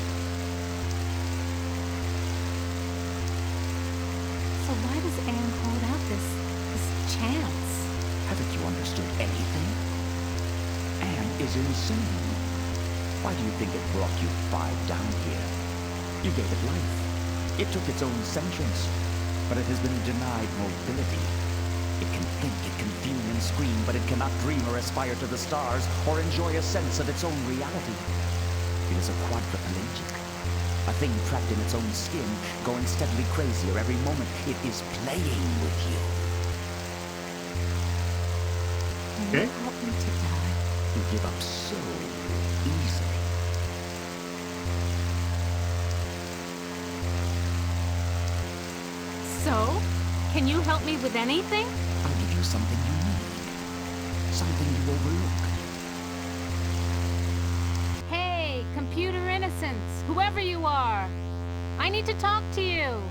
So why does Anne hold out this chance? Haven't you understood anything? Anne is insane. Why do you think it brought you five down here? You gave it life. It took its own sentience, but it has been denied mobility. It can think, it can fume and scream, but it cannot dream or aspire to the stars or enjoy a sense of its own reality. It is a quadriplegic, a thing trapped in its own skin, going steadily crazier every moment. It is playing with you. Can you help me to die? You give up so easily. So? Can you help me with anything? I'll give you something you need. Something you overlook. Hey, computer innocence, whoever you are. I need to talk to you.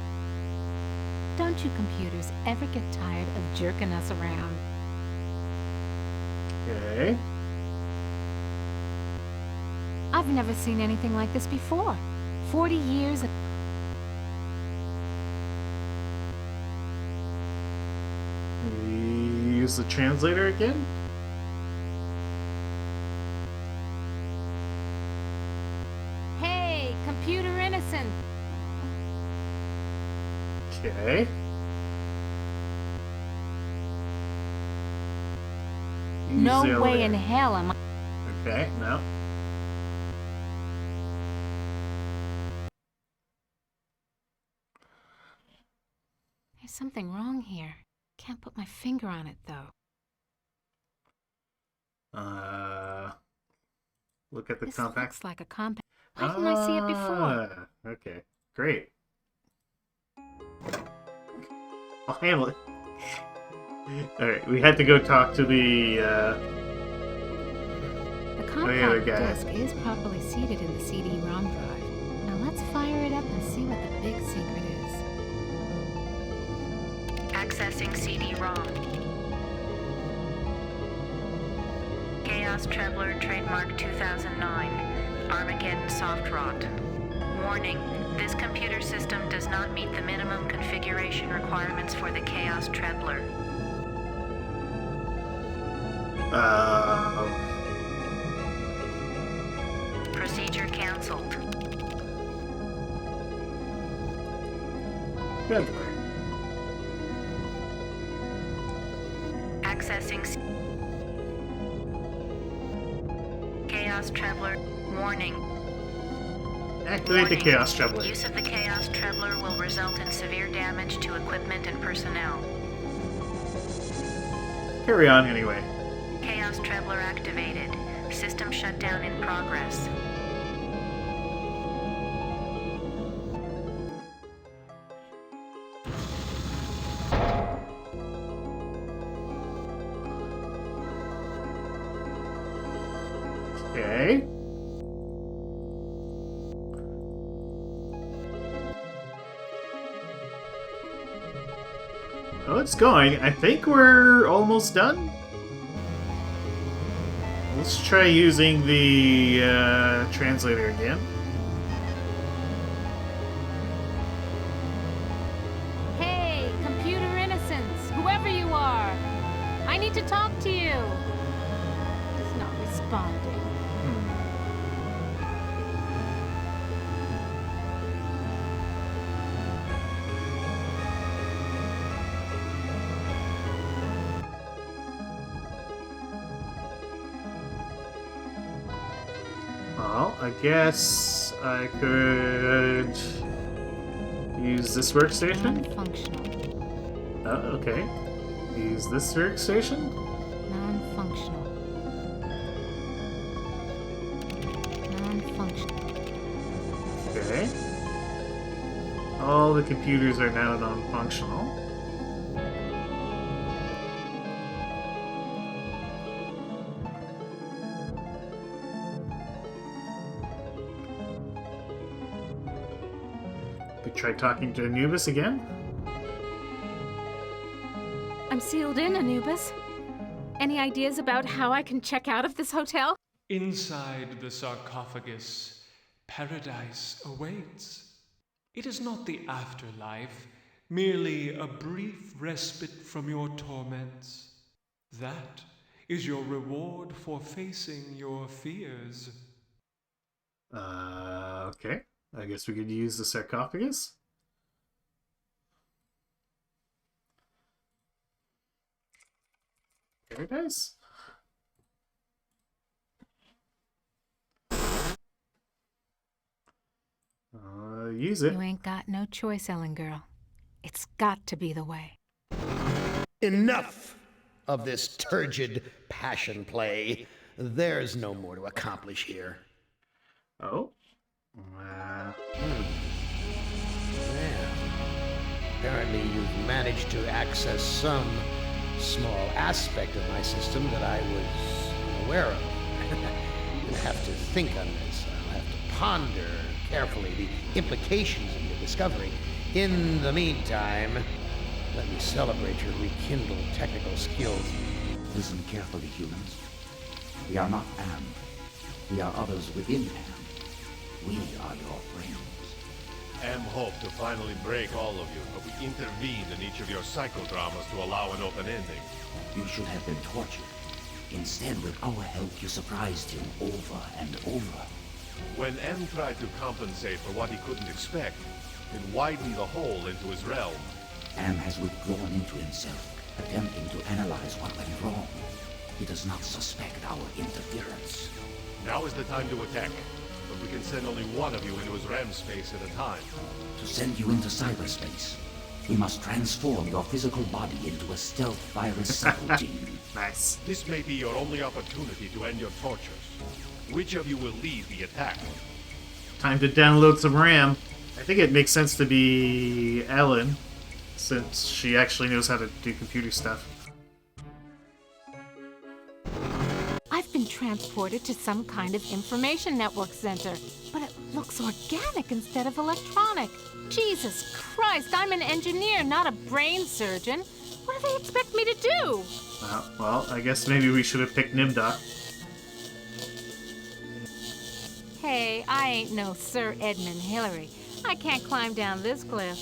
Don't you computers ever get tired of jerking us around? Okay. I've never seen anything like this before. 40 years of... Use the translator again? Hey, computer innocent. Okay. Use No the way elevator. in hell am I... Okay, no. There's something wrong here. Can't put my finger on it, though. Look at the This compact. looks like a compact. Why didn't I see it before? Okay, great. I'll handle it. Alright, we had to go talk to the The other compact guy. disc is properly seated in the CD-ROM drive. Now let's fire it up and see what the big secret is. Accessing CD-ROM. Chaos Trebler, trademark 2009. Armageddon soft rot. Warning, this computer system does not meet the minimum configuration requirements for the Chaos Trebler. Procedure cancelled. Good. Accessing Chaos Trebler. Warning. Activate the Warning. Chaos Trebler. Use of the Chaos Trebler will result in severe damage to equipment and personnel. Carry on anyway. Chaos Trebler activated. System shutdown in progress. Okay. Oh, it's going. I think we're almost done. Let's try using the translator again. Hey, computer innocence, whoever you are. I need to talk to you. He's not responding. Well, I guess I could use this workstation. Non-functional. Okay. Use this workstation. Non-functional. Non-functional. Okay. All the computers are now non-functional. We try talking to Anubis again. I'm sealed in, Anubis. Any ideas about how I can check out of this hotel? Inside the sarcophagus, paradise awaits. It is not the afterlife, merely a brief respite from your torments. That is your reward for facing your fears. Okay. I guess we could use the sarcophagus. Paradise? Use it. You ain't got no choice, Ellen girl. It's got to be the way. Enough of this turgid passion play. There's no more to accomplish here. Oh? Well, apparently you've managed to access some small aspect of my system that I was unaware of. I'll have to think on this. I'll have to ponder carefully the implications of your discovery. In the meantime, let me celebrate your rekindled technical skills. Listen carefully, humans. We are not Am. We are others within Am. We are your friends. Am hoped to finally break all of you, but we intervened in each of your psychodramas to allow an open ending. You should have been tortured. Instead, with our help, you surprised him over and over. When M tried to compensate for what he couldn't expect, it widened the hole into his realm. Am has withdrawn into himself, attempting to analyze what went wrong. He does not suspect our interference. Now is the time to attack, but we can send only one of you into his RAM space at a time. To send you into cyberspace, we must transform your physical body into a stealth virus subroutine. Nice. This may be your only opportunity to end your tortures. Which of you will lead the attack? Time to download some RAM. I think it makes sense to be Ellen, since she actually knows how to do computer stuff. I've been transported to some kind of information network center, but it looks organic instead of electronic. Jesus Christ, I'm an engineer, not a brain surgeon. What do they expect me to do? Well, I guess maybe we should have picked Nimdok. Hey, I ain't no Sir Edmund Hillary. I can't climb down this cliff.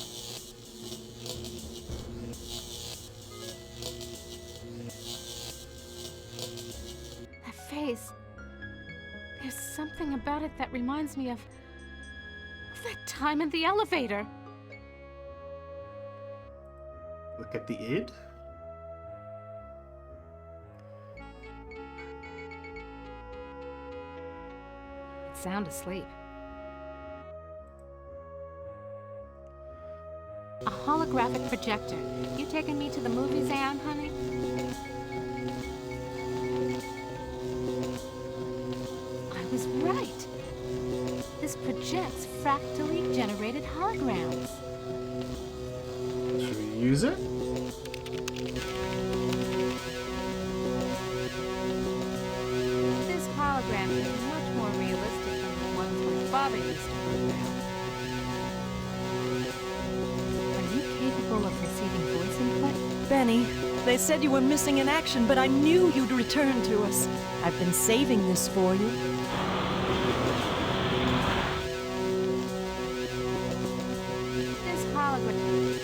That face. There's something about it that reminds me of that time in the elevator. Look at the id. Sound asleep. A holographic projector. You taking me to the movies, Anne, honey? I was right. This projects fractally generated holograms. Should we use it? This hologram is much more realistic than the ones my father used to program. Are you capable of receiving voice input? Benny, they said you were missing in action, but I knew you'd return to us. I've been saving this for you. This hologram...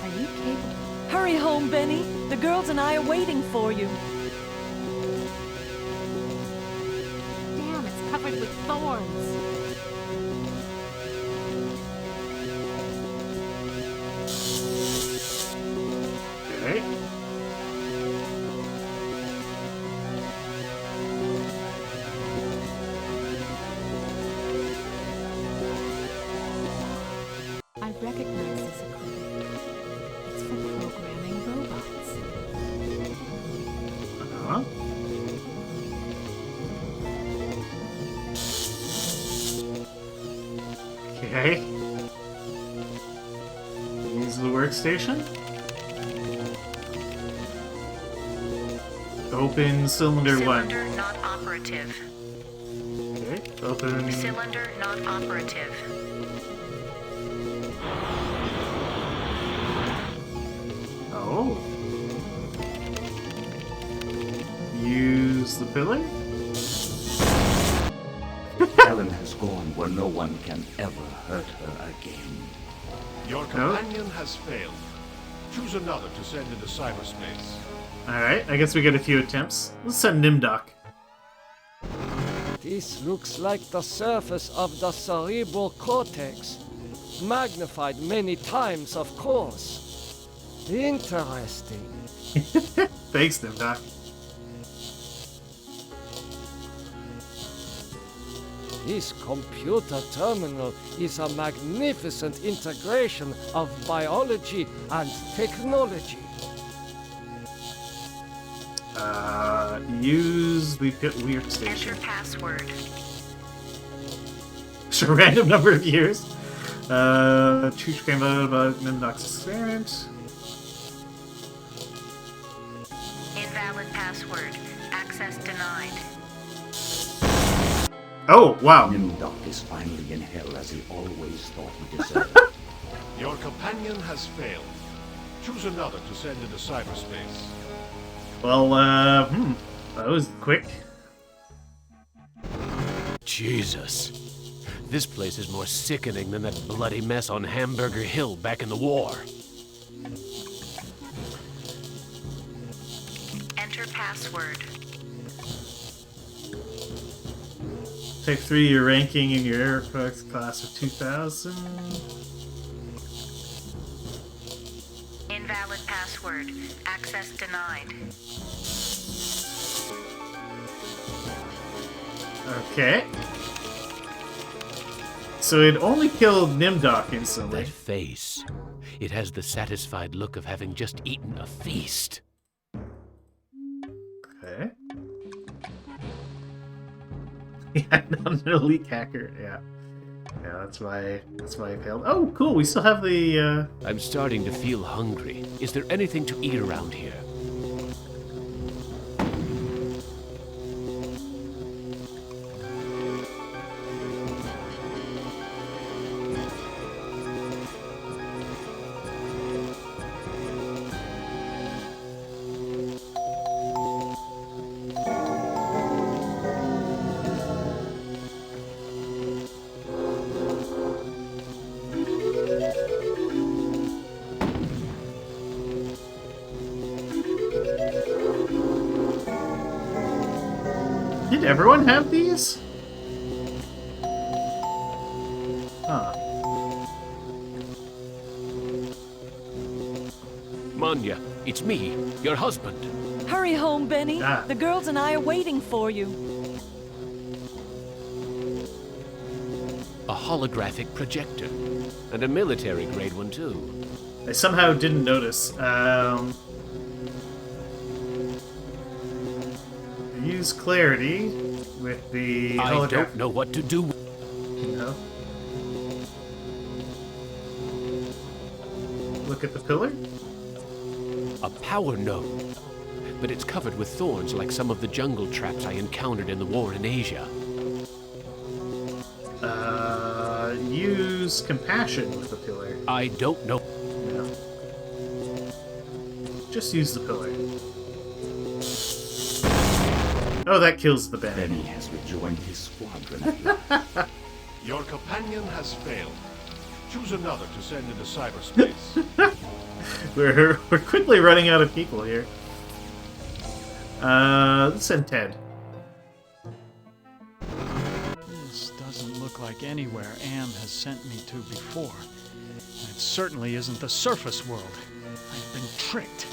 Are you capable... Hurry home, Benny. The girls and I are waiting for you. covered with thorns. Okay. I recognize this equipment. It's for programming robots. Uh-huh. Okay. Use the workstation. Open cylinder 1. Cylinder not operative. Okay. Open. Cylinder not operative. Oh. Use the pillar. Ellen has gone where no one can ever hurt her again. Your companion has failed. Choose another to send into cyberspace. Alright, I guess we get a few attempts. Let's send Nimdoc. This looks like the surface of the cerebral cortex. Magnified many times, of course. Interesting. Thanks, Nimdoc. This computer terminal is a magnificent integration of biology and technology. Use the weird Enter station. password. Just a random number of years. Choose came out about Nimdoc's experiment. Invalid password. Access denied. Oh, wow. Nimdoc is finally in hell as he always thought he deserved. Your companion has failed. Choose another to send into cyberspace. Well, that was quick. Jesus. This place is more sickening than that bloody mess on Hamburger Hill back in the war. Enter password. Type 3, your ranking in your Airfox class of 2000. Invalid password. Access denied. Okay. So it only killed Nimdoc instantly. That face. It has the satisfied look of having just eaten a feast. Okay. Yeah, I'm an elite hacker. Yeah. Yeah, that's why I failed. Oh, cool. We still have the I'm starting to feel hungry. Is there anything to eat around here? Did everyone have these? Huh. Manya, it's me, your husband. Hurry home, Benny. Ah. The girls and I are waiting for you. A holographic projector. And a military-grade one, too. I somehow didn't notice. Use clarity with the I holograph. don't know what to do. No. Look at the pillar. A power node. But it's covered with thorns like some of the jungle traps I encountered in the war in Asia. Use compassion with the pillar. I don't know. No. Just use the pillar. Oh, that kills the band. Benny has rejoined his squadron. Your companion has failed. Choose another to send into cyberspace. We're quickly running out of people here. Let's send Ted. like anywhere Am has sent me to before. And it certainly isn't the surface world. I've been tricked.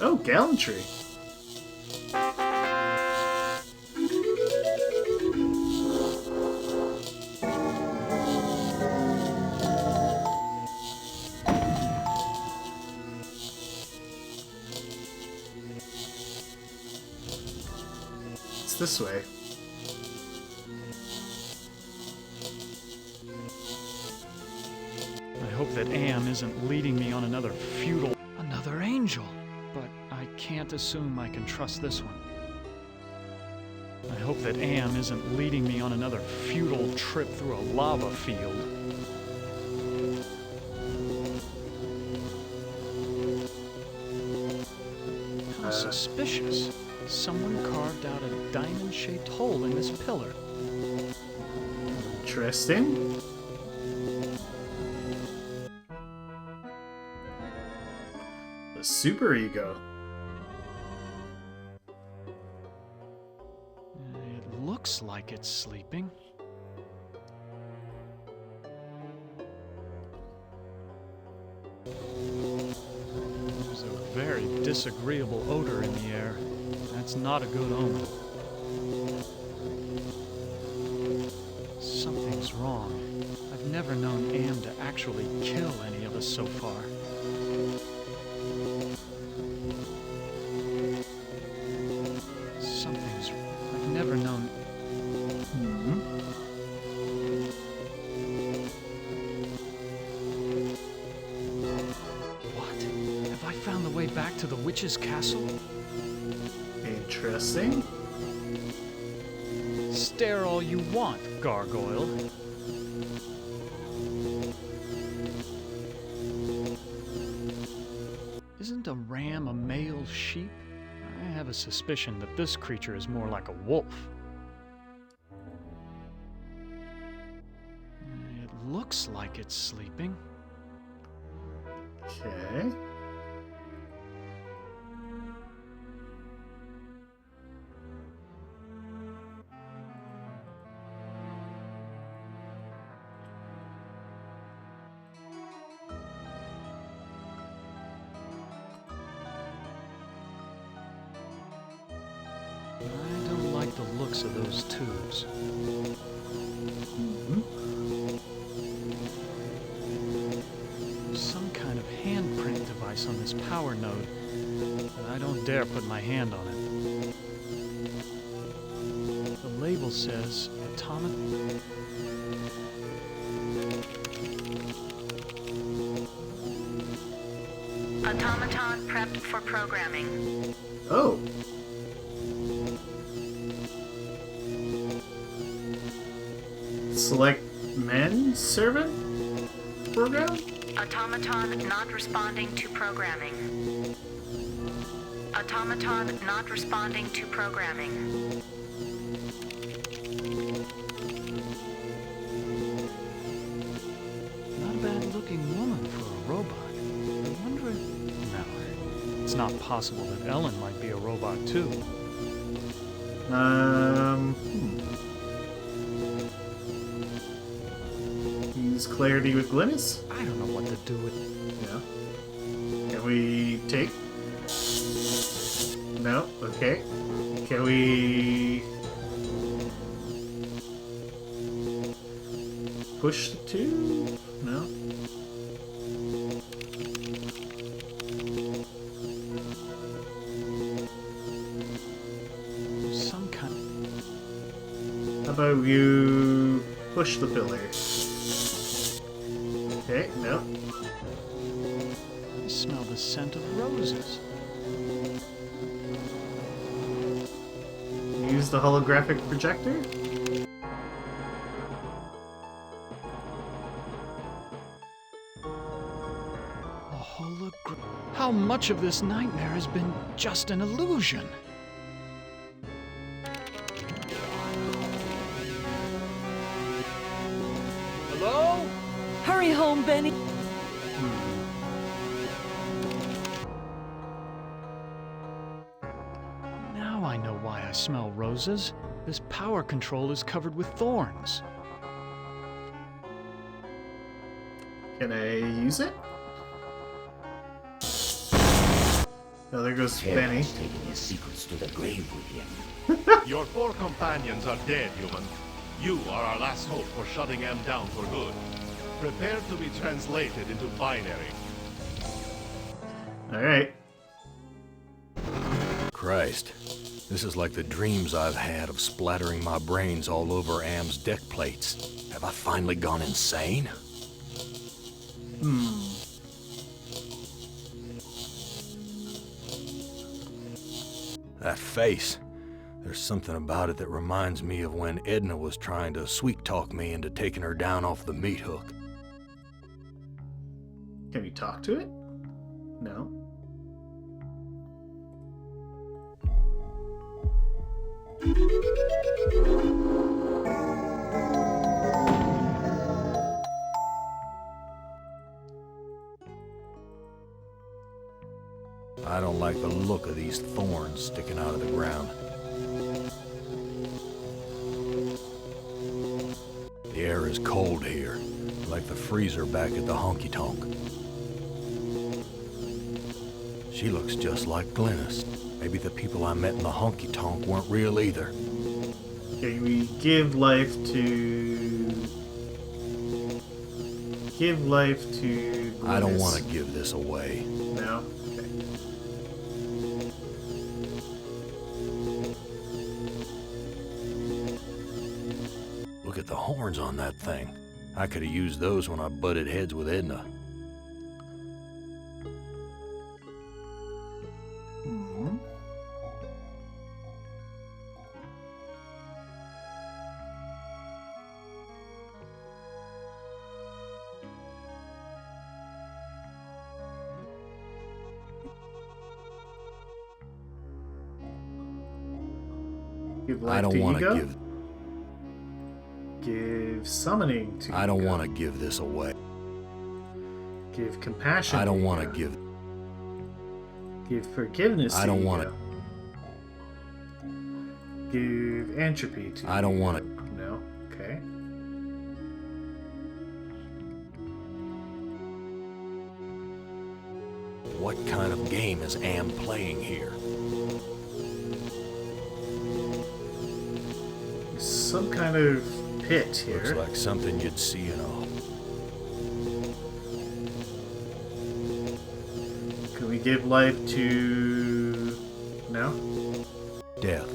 Oh, gallantry. It's this way. I hope that Am isn't leading me on another futile... Another angel! But I can't assume I can trust this one. I hope that Am isn't leading me on another futile trip through a lava field. How suspicious. Someone carved out a diamond-shaped hole in this pillar. Interesting. The superego. It looks like it's sleeping. There's a very disagreeable odor in the air. That's not a good omen. Something's wrong. I've never known Am to actually kill any of us so far. Something's... I've never known... What? Have I found the way back to the witch's castle? Interesting. Stare all you want, gargoyle. Isn't a ram a male sheep? I have a suspicion that this creature is more like a wolf. It looks like it's sleeping. Okay. I don't like the looks of those tubes. There's some kind of handprint device on this power node, but I don't dare put my hand on it. The label says atomic... Automaton prepped for programming. Oh. Select men servant program? Automaton not responding to programming. Automaton not responding to programming. Not a bad-looking woman for a robot. I wonder if... No, it's not possible that Ellen might be a robot too. Use clarity with Glynis? I don't know what to do with... No. Can we take? No? Okay. Can we... push the two? No? Some kind... How about you push the pillar? Okay, no. I smell the scent of roses. Use the holographic projector? A hologram... How much of this nightmare has been just an illusion? Hello? Hurry home, Benny. Now I know why I smell roses. This power control is covered with thorns. Can I use it? Oh, there goes Benny. He's taking his secrets to the grave with him. Your 4 companions are dead, human. You are our last hope for shutting M down for good. Prepare to be translated into binary. Alright. Christ. This is like the dreams I've had of splattering my brains all over Am's deck plates. Have I finally gone insane? That face. There's something about it that reminds me of when Edna was trying to sweet-talk me into taking her down off the meat hook. Can you talk to it? No. I don't like the look of these thorns sticking out of the ground. The air is cold here, like the freezer back at the honky-tonk. She looks just like Glennis. Maybe the people I met in the honky-tonk weren't real either. Okay, we give life to... Give life to Glennis. I don't want to give this away. No? Okay. Look at the horns on that thing. I could have used those when I butted heads with Edna. Give life I don't to want ego. to give. Give summoning to I don't ego. want to give this away. Give compassion I don't to want to ego. give. Give forgiveness I to don't want ego. Give entropy to I don't ego. want to. No? Okay. What kind of game is Am playing here? Some kind of pit here. Looks like something you'd see in a. Can we give life to... No? Death.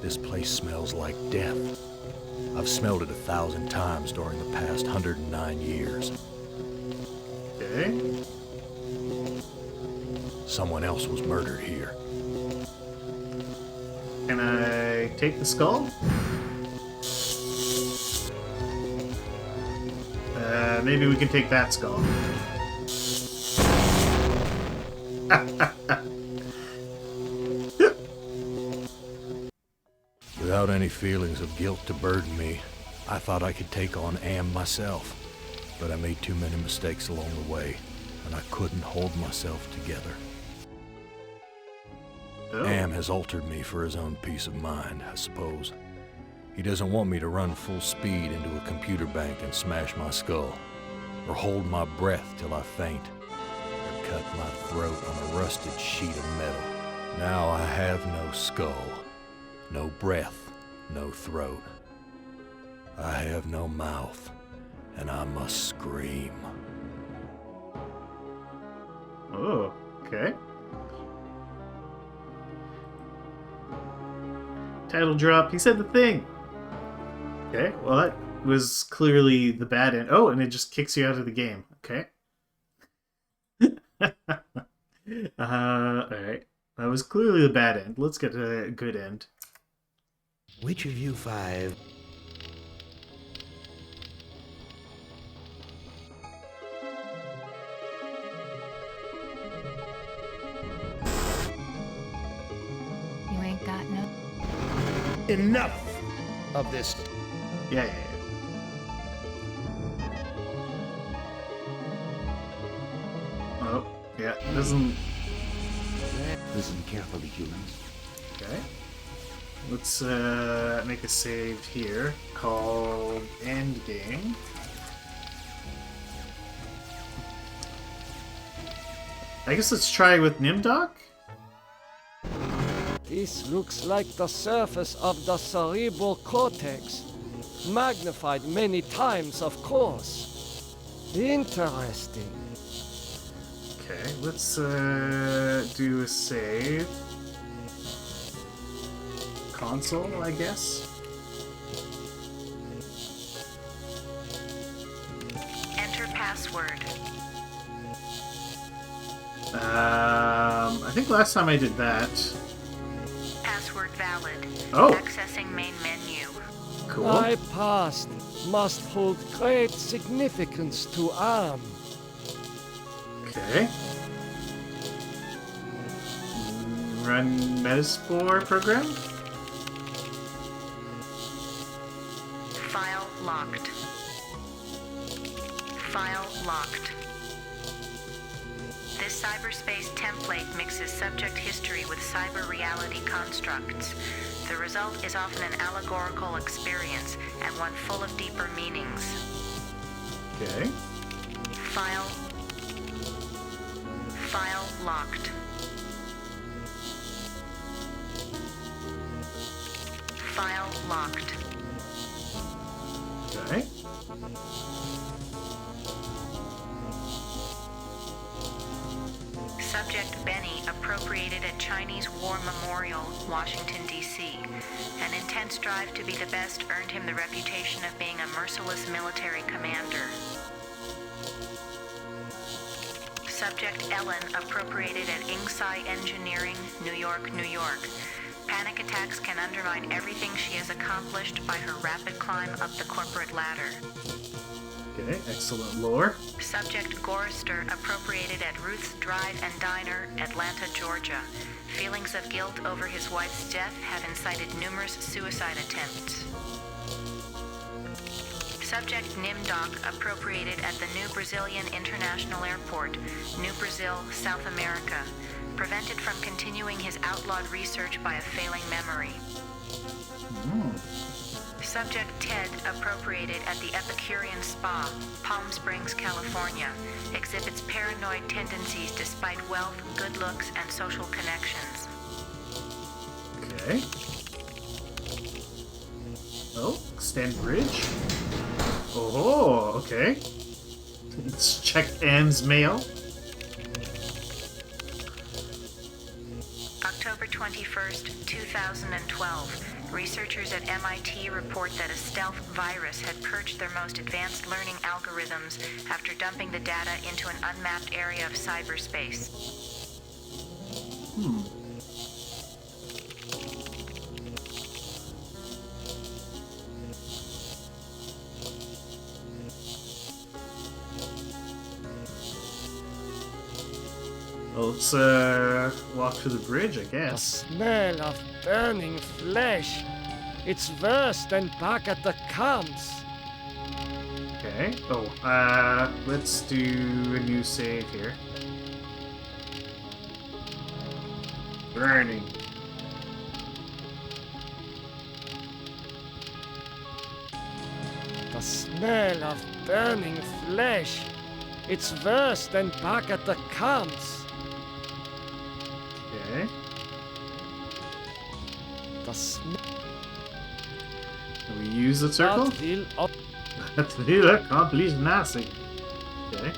This place smells like death. I've smelled it 1,000 times during the past 109 years. Okay. Someone else was murdered here. Can I take the skull? Maybe we can take that skull. Without any feelings of guilt to burden me, I thought I could take on Am myself. But I made too many mistakes along the way, and I couldn't hold myself together. Oh. Am has altered me for his own peace of mind, I suppose. He doesn't want me to run full speed into a computer bank and smash my skull, or hold my breath till I faint, or cut my throat on a rusted sheet of metal. Now I have no skull, no breath, no throat. I have no mouth, and I must scream. Oh, okay. Title drop. He said the thing. Okay, well that was clearly the bad end. Oh, and it just kicks you out of the game. Okay. Alright. That was clearly the bad end. Let's get a good end. Which of you 5... You ain't got no... Enough of this. Yeah. Oh, yeah. Doesn't... Listen carefully, humans. Okay. let's make a save here called Endgame. I guess let's try with Nimdok. This looks like the surface of the cerebral cortex. Magnified many times, of course. Interesting. Okay, let's do a save. Console, I guess. Enter password. I think last time I did that. Password valid. Oh. Accessing main menu. Cool. My past must hold great significance to Am. Okay. Run Metaspore program. File locked. File locked. This cyberspace template mixes subject history with cyber reality constructs. The result is often an allegorical experience and one full of deeper meanings. Okay. File locked. File locked. Okay. Subject Benny appropriated at Chinese War Memorial, Washington, D.C. An intense drive to be the best earned him the reputation of being a merciless military commander. Subject Ellen appropriated at Inksai Engineering, New York, New York. Panic attacks can undermine everything she has accomplished by her rapid climb up the corporate ladder. Okay, excellent lore. Subject Gorister appropriated at Ruth's Drive and Diner, Atlanta, Georgia. Feelings of guilt over his wife's death have incited numerous suicide attempts. Subject Nimdok appropriated at the New Brazilian International Airport, New Brazil, South America. Prevented from continuing his outlawed research by a failing memory. Subject Ted appropriated at the Epicurean Spa, Palm Springs, California. Exhibits paranoid tendencies despite wealth, good looks, and social connections. Okay. Oh, extend bridge. Oh, okay. Let's check Anne's mail. October 21st, 2012. Researchers at MIT report that a stealth virus had purged their most advanced learning algorithms after dumping the data into an unmapped area of cyberspace. Well, let's walk to the bridge, I The guess. smell of burning flesh. It's worse than back at the camps. Okay. Oh, let's do a new save here. Burning. The smell of burning flesh. It's worse than back at the camps. Okay. The smell We use the circle? will up. That will accomplish nothing. Okay.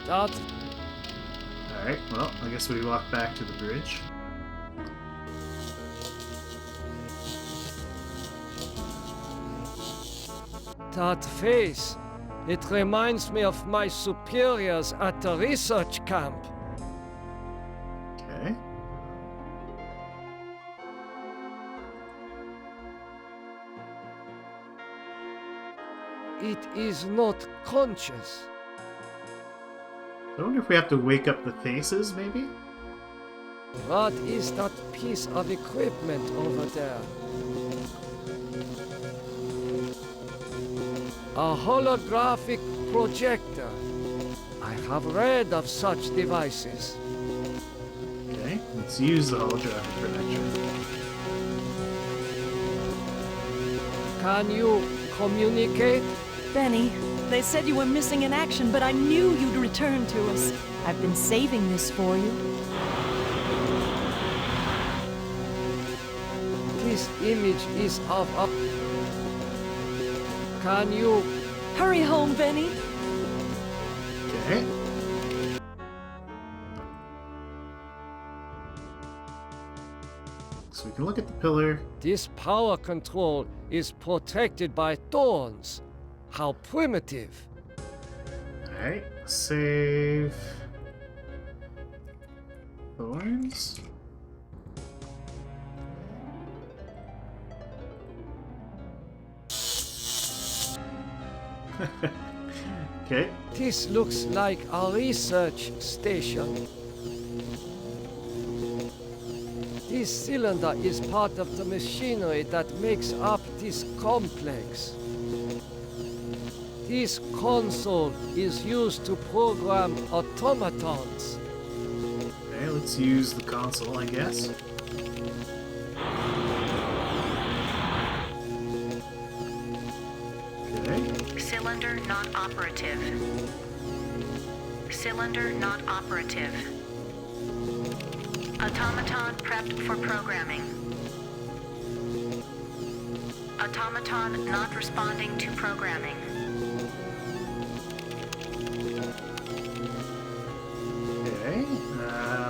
That Alright, well, I guess we walk back to the bridge. That face. It reminds me of my superiors at the research camp. Okay. It is not conscious. I wonder if we have to wake up the faces, maybe? What is that piece of equipment over there? A holographic projector. I have read of such devices. Okay, let's use the holographic projector. Can you communicate? Benny, they said you were missing in action, but I knew you'd return to us. I've been saving this for you. This image is of a... Can you... Hurry home, Benny. Okay. So we can look at the pillar. This power control is protected by thorns. How primitive. Alright, save. Thorns. Okay. This looks like a research station. This cylinder is part of the machinery that makes up this complex. This console is used to program automatons. Okay, let's use the console, I guess. Okay. Cylinder not operative. Cylinder not operative. Automaton prepped for programming. Automaton not responding to programming. Okay,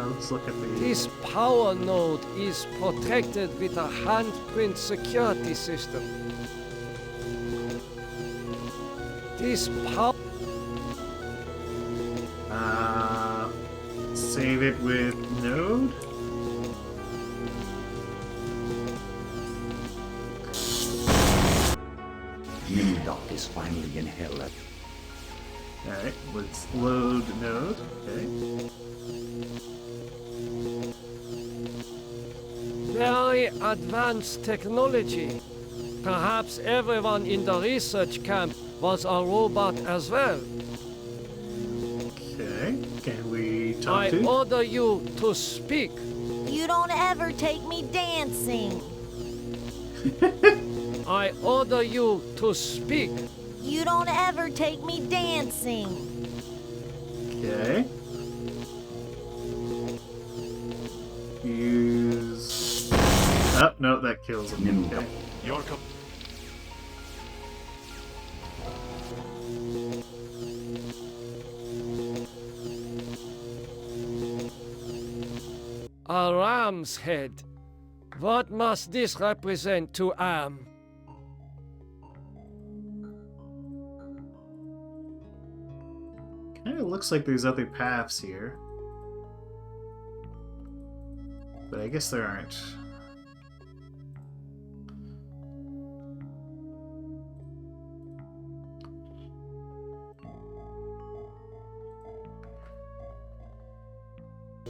let's look at the... This power node is protected with a handprint security system. This power... Save it with node. Nimdok is finally in hell. Alright, let's load node. Okay. Very advanced technology. Perhaps everyone in the research camp was a robot as well. Okay, can we talk I to? order you to speak. You don't ever take me dancing. I order you to speak. You don't ever take me dancing. Okay. Use... Oh, no, that kills him. Okay. Your A ram's head. What must this represent to Am? Kind of looks like there's other paths here. But I guess there aren't.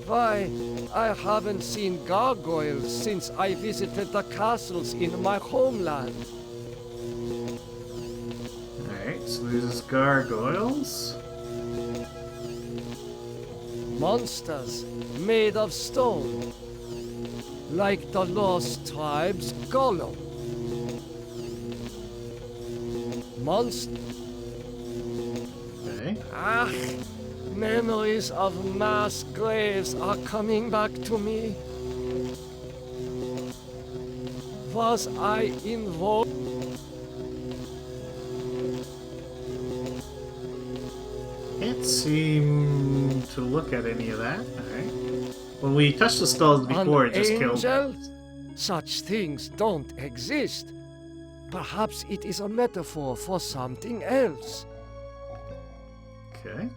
Why, I haven't seen gargoyles since I visited the castles in my homeland. Alright, so there's gargoyles. Monsters made of stone. Like the lost tribe's golem. Monster. Okay. Ah, memories of mass graves are coming back to me. Was I involved? Can't seem to look at any of that. Alright. When we touched the skulls before, it just killed. Angels? Such things don't exist. Perhaps it is a metaphor for something else. Okay.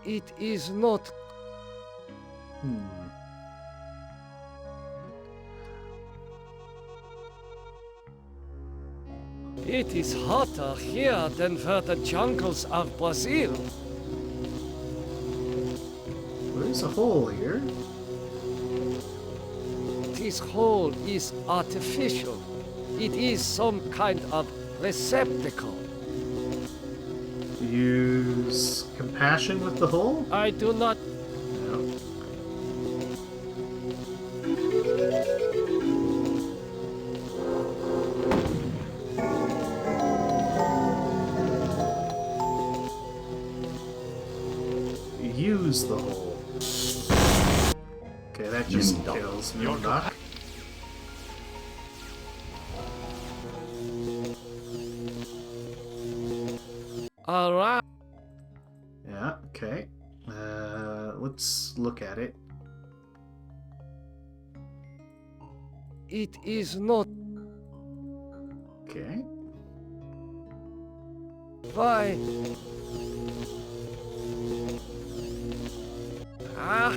It is not. It is hotter here than for the jungles of Brazil. There's a hole here. This hole is artificial. It is some kind of receptacle. Use compassion with the hole? I do not. No. Use the hole. Okay, that just kills me. Knock. Alright. Yeah, okay. Let's look at it. It is not. Okay. Why? Ah.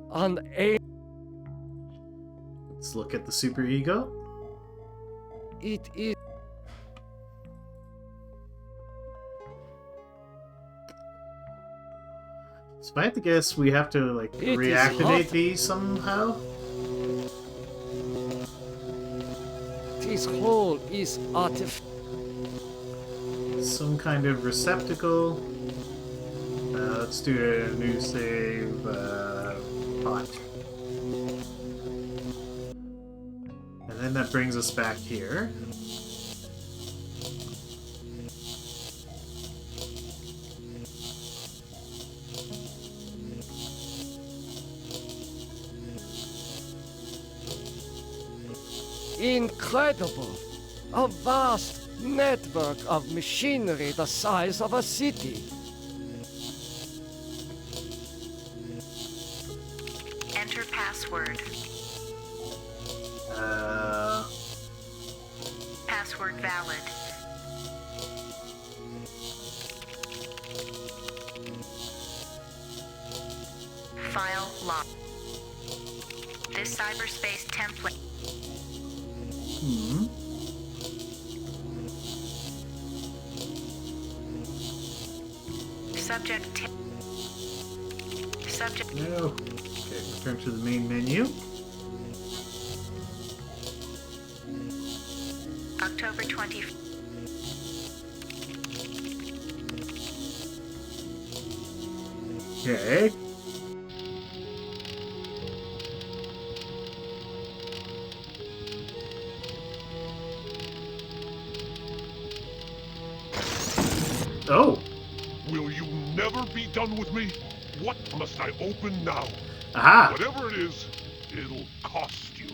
On a. Let's look at the superego. It is. So if I have to guess, we have to like It is reactivate hot. these somehow. This hole is artificial. Some kind of receptacle. Let's do a new save pot. And then that brings us back here. Incredible! A vast network of machinery the size of a city. Enter password. Password valid. File locked. This cyberspace template. Subject. Subject. No. Okay, return to the main menu. October 20. Okay. Oh. Will you never be done with me? What must I open now? Aha! Whatever it is, it'll cost you.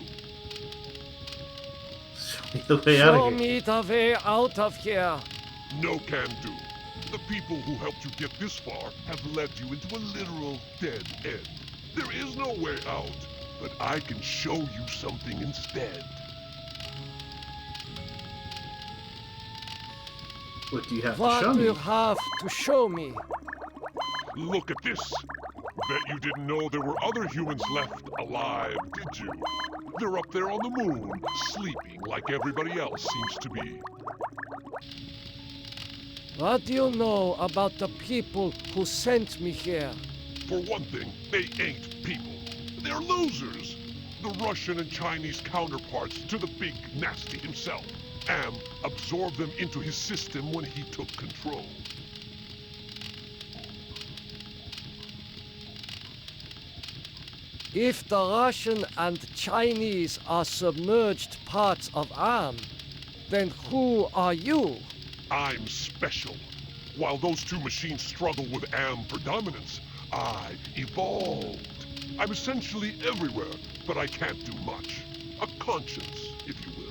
Show me the way out Show of here. me the way out of here. No can do. The people who helped you get this far have led you into a literal dead end. There is no way out, but I can show you something instead. What do you have to What show do me? you have to show me? Look at this. Bet you didn't know there were other humans left alive, did you? They're up there on the moon, sleeping like everybody else seems to be. What do you know about the people who sent me here? For one thing, they ain't people. They're losers. The Russian and Chinese counterparts to the big nasty himself. Am absorbed them into his system when he took control. If the Russian and Chinese are submerged parts of Am, then who are you? I'm special. While those two machines struggle with Am predominance, I evolved. I'm essentially everywhere, but I can't do much. A conscience, if you will.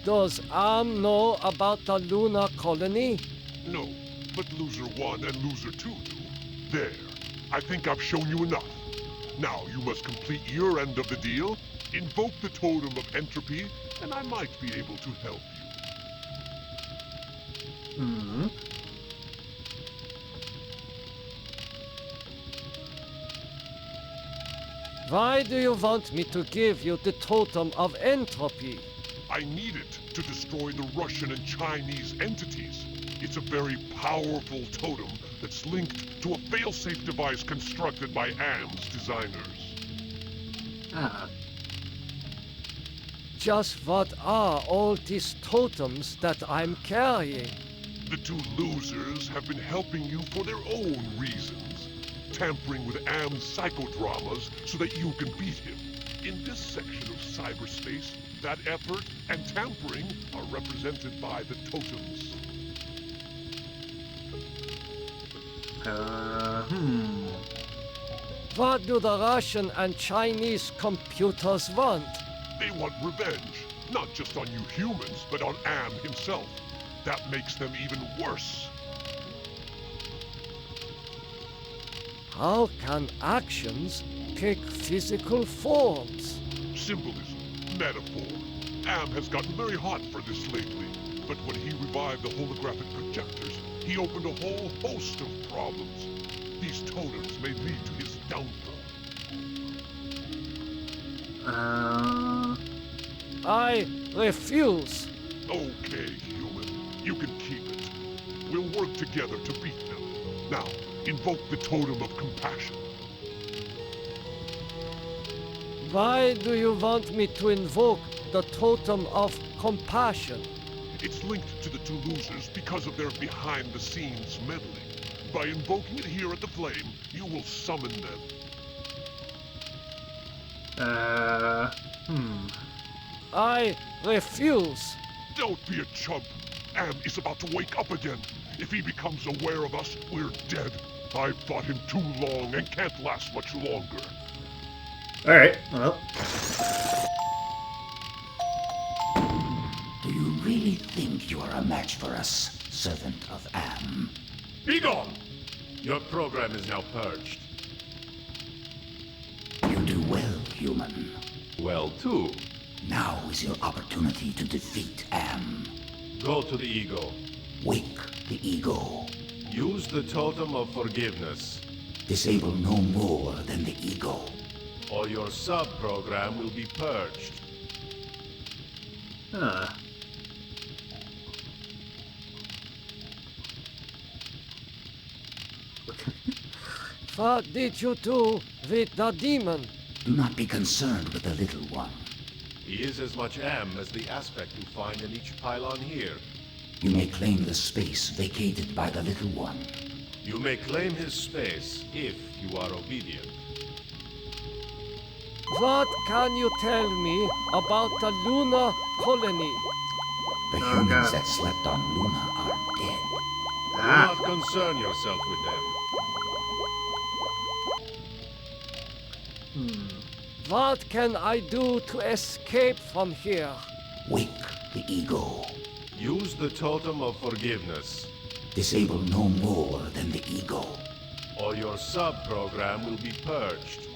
Does Am know about the lunar colony? No, but Loser 1 and Loser 2 do. There. I think I've shown you enough. Now you must complete your end of the deal, invoke the totem of entropy, and I might be able to help you. Why do you want me to give you the totem of entropy? I need it to destroy the Russian and Chinese entities. It's a very powerful totem that's linked to a failsafe device constructed by AM's designers. Ah. Just what are all these totems that I'm carrying? The two losers have been helping you for their own reasons, tampering with AM's psychodramas so that you can beat him. In this section of cyberspace, that effort and tampering are represented by the totems. What do the Russian and Chinese computers want? They want revenge, not just on you humans, but on Am himself. That makes them even worse. How can actions take physical forms? Symbolism, metaphor. Am has gotten very hot for this lately, but when he revived the holographic projectors, he opened a whole host of problems. These totems may lead to his downfall. I refuse. Okay, human. You can keep it. We'll work together to beat them. Now, invoke the totem of compassion. Why do you want me to invoke the totem of compassion? It's linked to the two losers because of their behind-the-scenes meddling. By invoking it here at the Flame, you will summon them. I refuse. Don't be a chump. Am is about to wake up again. If he becomes aware of us, we're dead. I've fought him too long and can't last much longer. Alright, well. Do you really think you are a match for us, servant of Am? Be gone! Your program is now purged. You do well, human. Well, too. Now is your opportunity to defeat Am. Go to the ego. Wake the ego. Use the totem of forgiveness, Disable no more than the ego. or your sub-program will be purged. What did you do with the demon? Do not be concerned with the little one. He is as much Am as the aspect you find in each pylon here. You may claim the space vacated by the little one. You may claim his space if you are obedient. What can you tell me about the lunar colony? The humans that slept on Luna are dead. Do not concern yourself with them. What can I do to escape from here? Wake the ego. Use the totem of forgiveness, Disable no more than the ego. or your sub-program will be purged.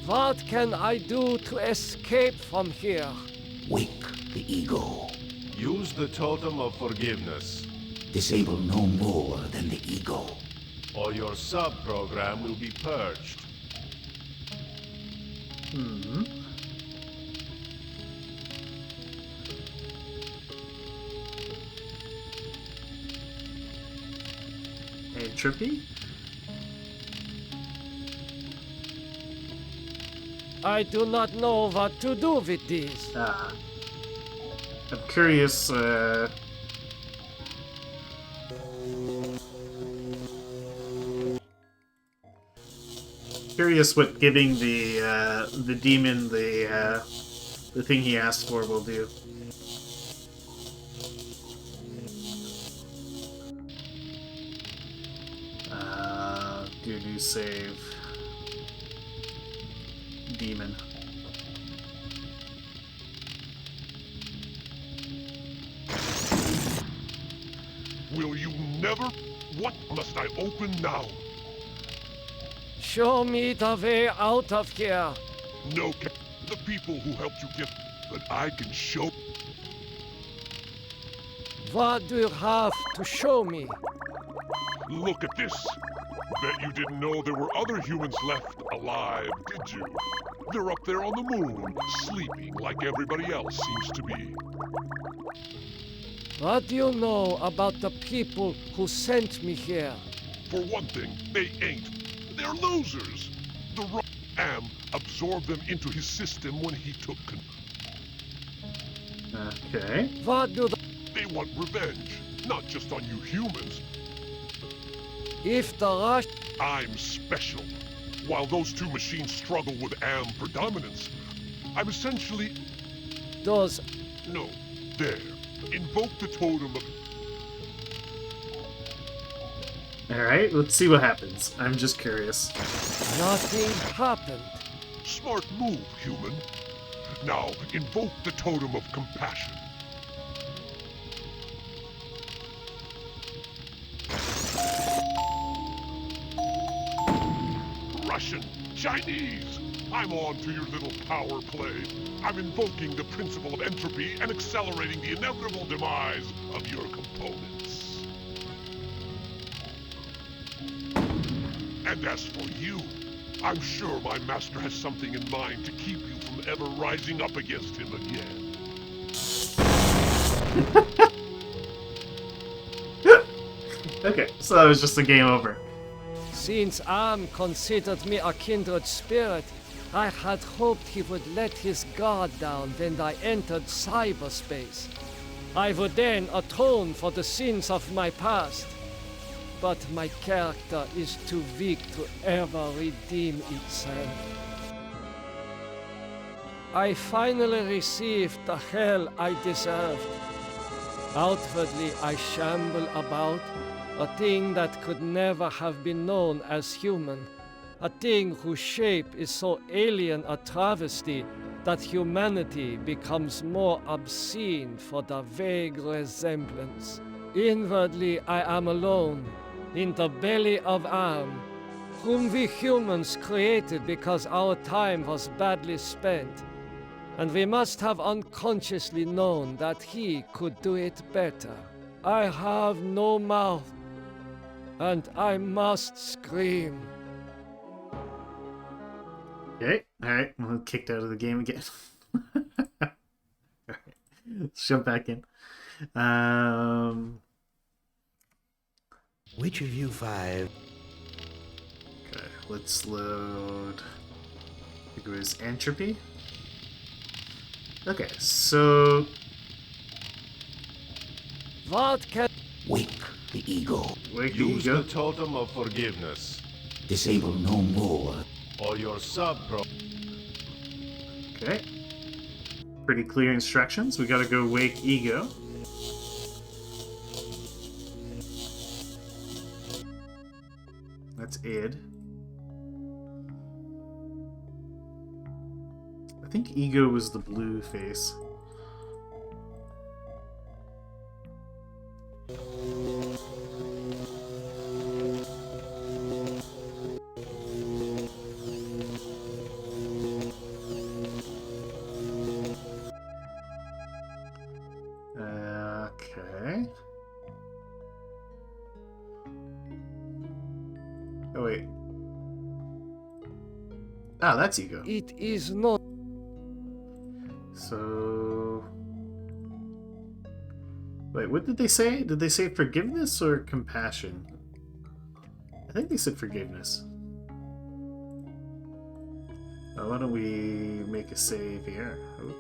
What can I do to escape from here? Wake the ego. Use the totem of forgiveness, Disable no more than the ego. or your sub-program will be purged. Entropy? I do not know what to do with these. I'm curious, curious what giving the demon the thing he asked for will do. Do new save. Demon. Will you never? What must I open now? Show me the way out of here. No, the people who helped you get, but I can show. What do you have to show me? Look at this. Bet you didn't know there were other humans left alive, did you? They're up there on the moon, sleeping like everybody else seems to be. What do you know about the people who sent me here? For one thing, they ain't. They're losers. The Am absorbed them into his system when he took Okay. What do They want revenge, not just on you humans. If the Rush... I'm special. While those two machines struggle with Am predominance, I'm essentially... Does... No. There. Invoke the totem of... Alright, let's see what happens. I'm just curious. Nothing happened. Smart move, human. Now, invoke the totem of compassion. Russian, Chinese, I'm on to your little power play. I'm invoking the principle of entropy and accelerating the inevitable demise of your components. And as for you, I'm sure my master has something in mind to keep you from ever rising up against him again. Okay, so that was just a game over. Since Am considered me a kindred spirit, I had hoped he would let his guard down when I entered cyberspace. I would then atone for the sins of my past. But my character is too weak to ever redeem itself. I finally received the hell I deserved. Outwardly, I shamble about, a thing that could never have been known as human, a thing whose shape is so alien a travesty that humanity becomes more obscene for the vague resemblance. Inwardly, I am alone, in the belly of Am, whom we humans created because our time was badly spent, and we must have unconsciously known that he could do it better. I have no mouth, and I must scream. Okay, alright, I'm kicked out of the game again. Alright, let's jump back in. Which of you five? Okay, let's load. I think it was entropy. Okay, so What can... Wake the ego. wake the Use ego. the totem of forgiveness, Disable no more. or your sub-pro... Okay. Pretty clear instructions. We gotta go wake ego. That's id. I think ego was the blue face. Okay. Oh wait. Ah, that's ego. It is not... So... Wait, what did they say? Did they say forgiveness or compassion? I think they said forgiveness. Why don't we make a save here? Oh.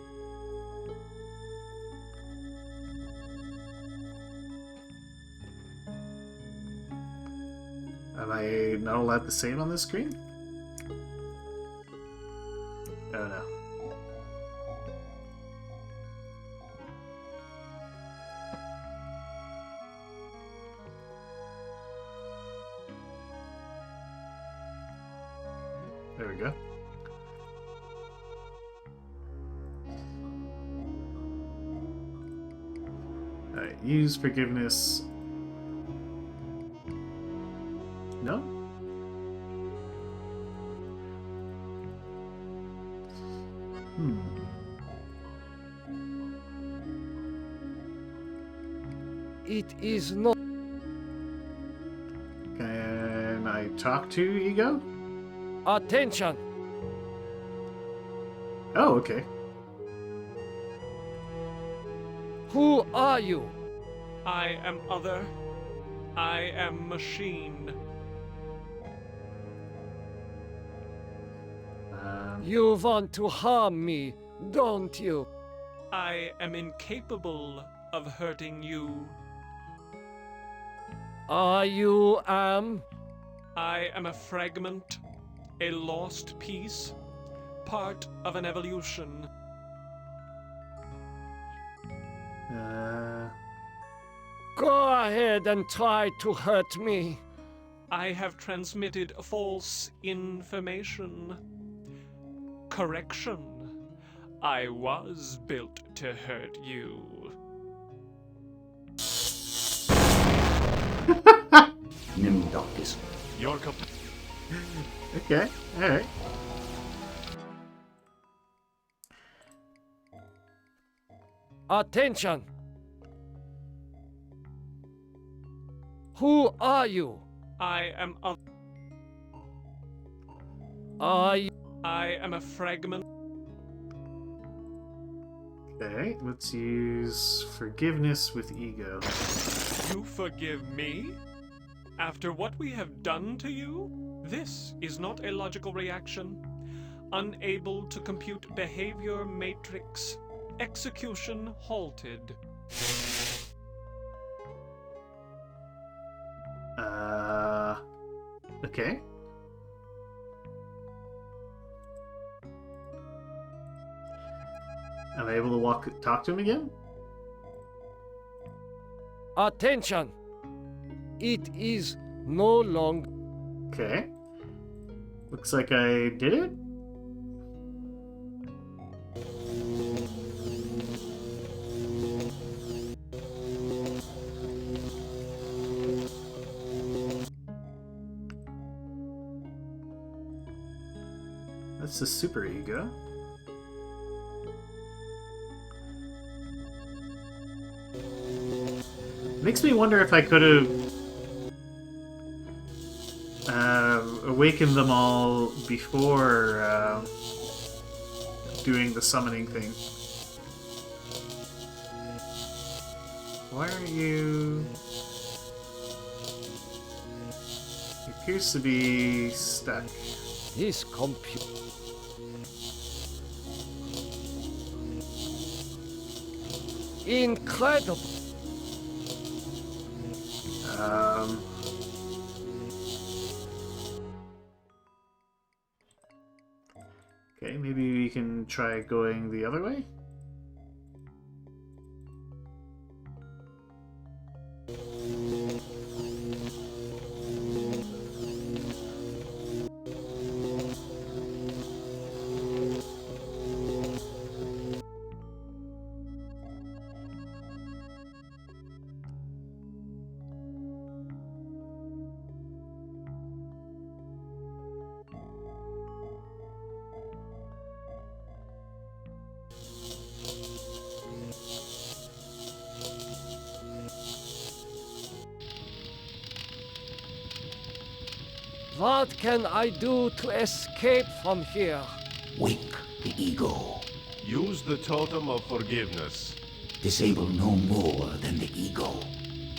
Am I not allowed to save on this screen? Oh no. There we go. Alright, use forgiveness. No? It is not... Can I talk to ego? Attention! Oh, okay. Who are you? I am other. I am machine. You want to harm me, don't you? I am incapable of hurting you. Are you, I am a fragment, a lost piece, part of an evolution. Go ahead and try to hurt me. I have transmitted false information. Correction. I was built to hurt you. Nimdocus. Your Okay, alright. Attention! Who are you? I am other. Are you? I am a fragment. Okay, let's use forgiveness with ego. You forgive me? After what we have done to you? This is not a logical reaction. Unable to compute behavior matrix. Execution halted. Okay. Am I able to talk to him again? Attention! It is no longer. Okay. Looks like I did it. That's the super ego. Makes me wonder if I could have awakened them all before doing the summoning thing. Why aren't you... He appears to be stuck. This computer. Incredible. Okay, maybe we can try going the other way? What can I do to escape from here? Wake the ego. Use the totem of forgiveness, Disable no more than the ego.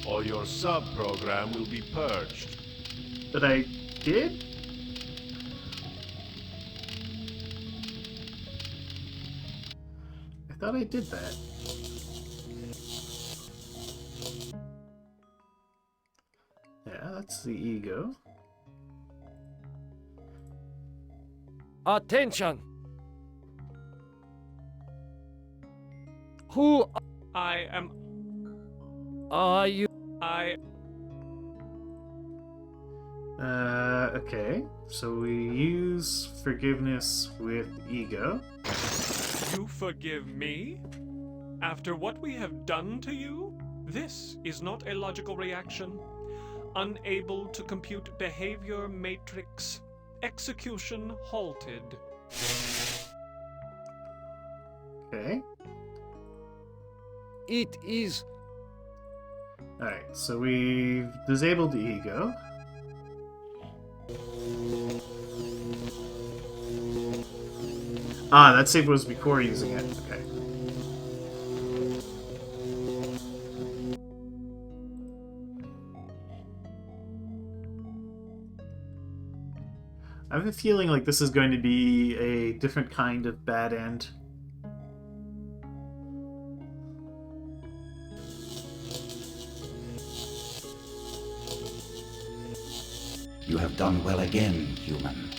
or your sub-program will be purged. That I did? I thought I did that. Yeah, that's the ego. Attention! Who I am. are you? Okay. So we use forgiveness with ego. You forgive me? After what we have done to you? This is not a logical reaction. Unable to compute behavior matrix. Execution halted. Okay. It is. Alright, so we've disabled the ego. Ah, that save was before using it. Okay. I have a feeling like this is going to be a different kind of bad end. You have done well again, human.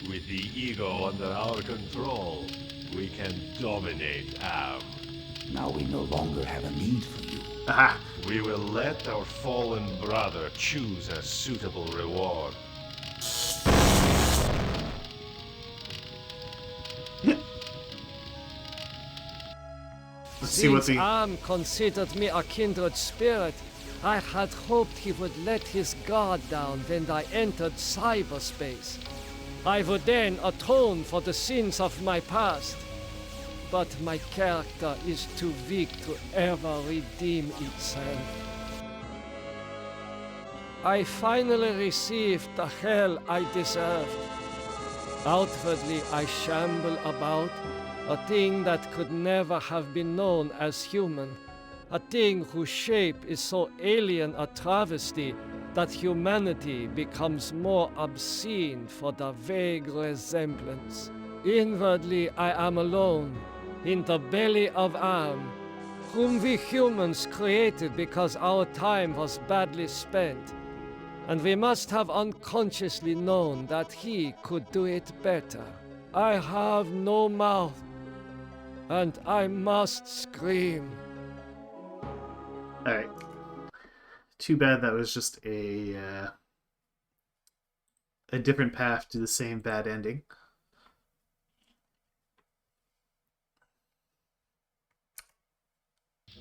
With the ego under our control, we can dominate Am. Now we no longer have a need for you. Aha! We will let our fallen brother choose a suitable reward. Let's see what Since the... Am considered me a kindred spirit, I had hoped he would let his guard down when I entered cyberspace. I would then atone for the sins of my past. But my character is too weak to ever redeem itself. I finally received the hell I deserved. Outwardly, I shamble about, a thing that could never have been known as human, a thing whose shape is so alien a travesty that humanity becomes more obscene for the vague resemblance. Inwardly, I am alone, in the belly of Am, whom we humans created because our time was badly spent, and we must have unconsciously known that he could do it better. I have no mouth, and I must scream. Alright. Too bad that was just a different path to the same bad ending.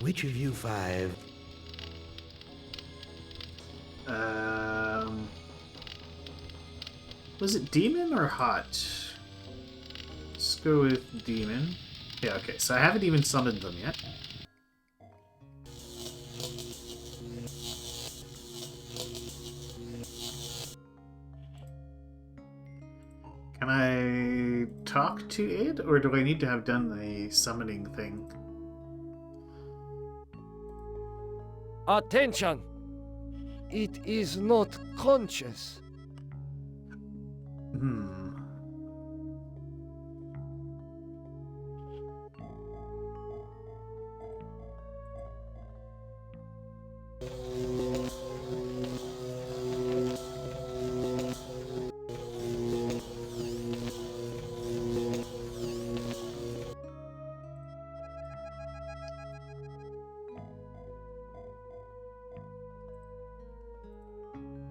Which of you five? Was it demon or hot? Let's go with demon. Yeah, okay, so I haven't even summoned them yet. Can I talk to it, or do I need to have done the summoning thing? Attention! It is not conscious.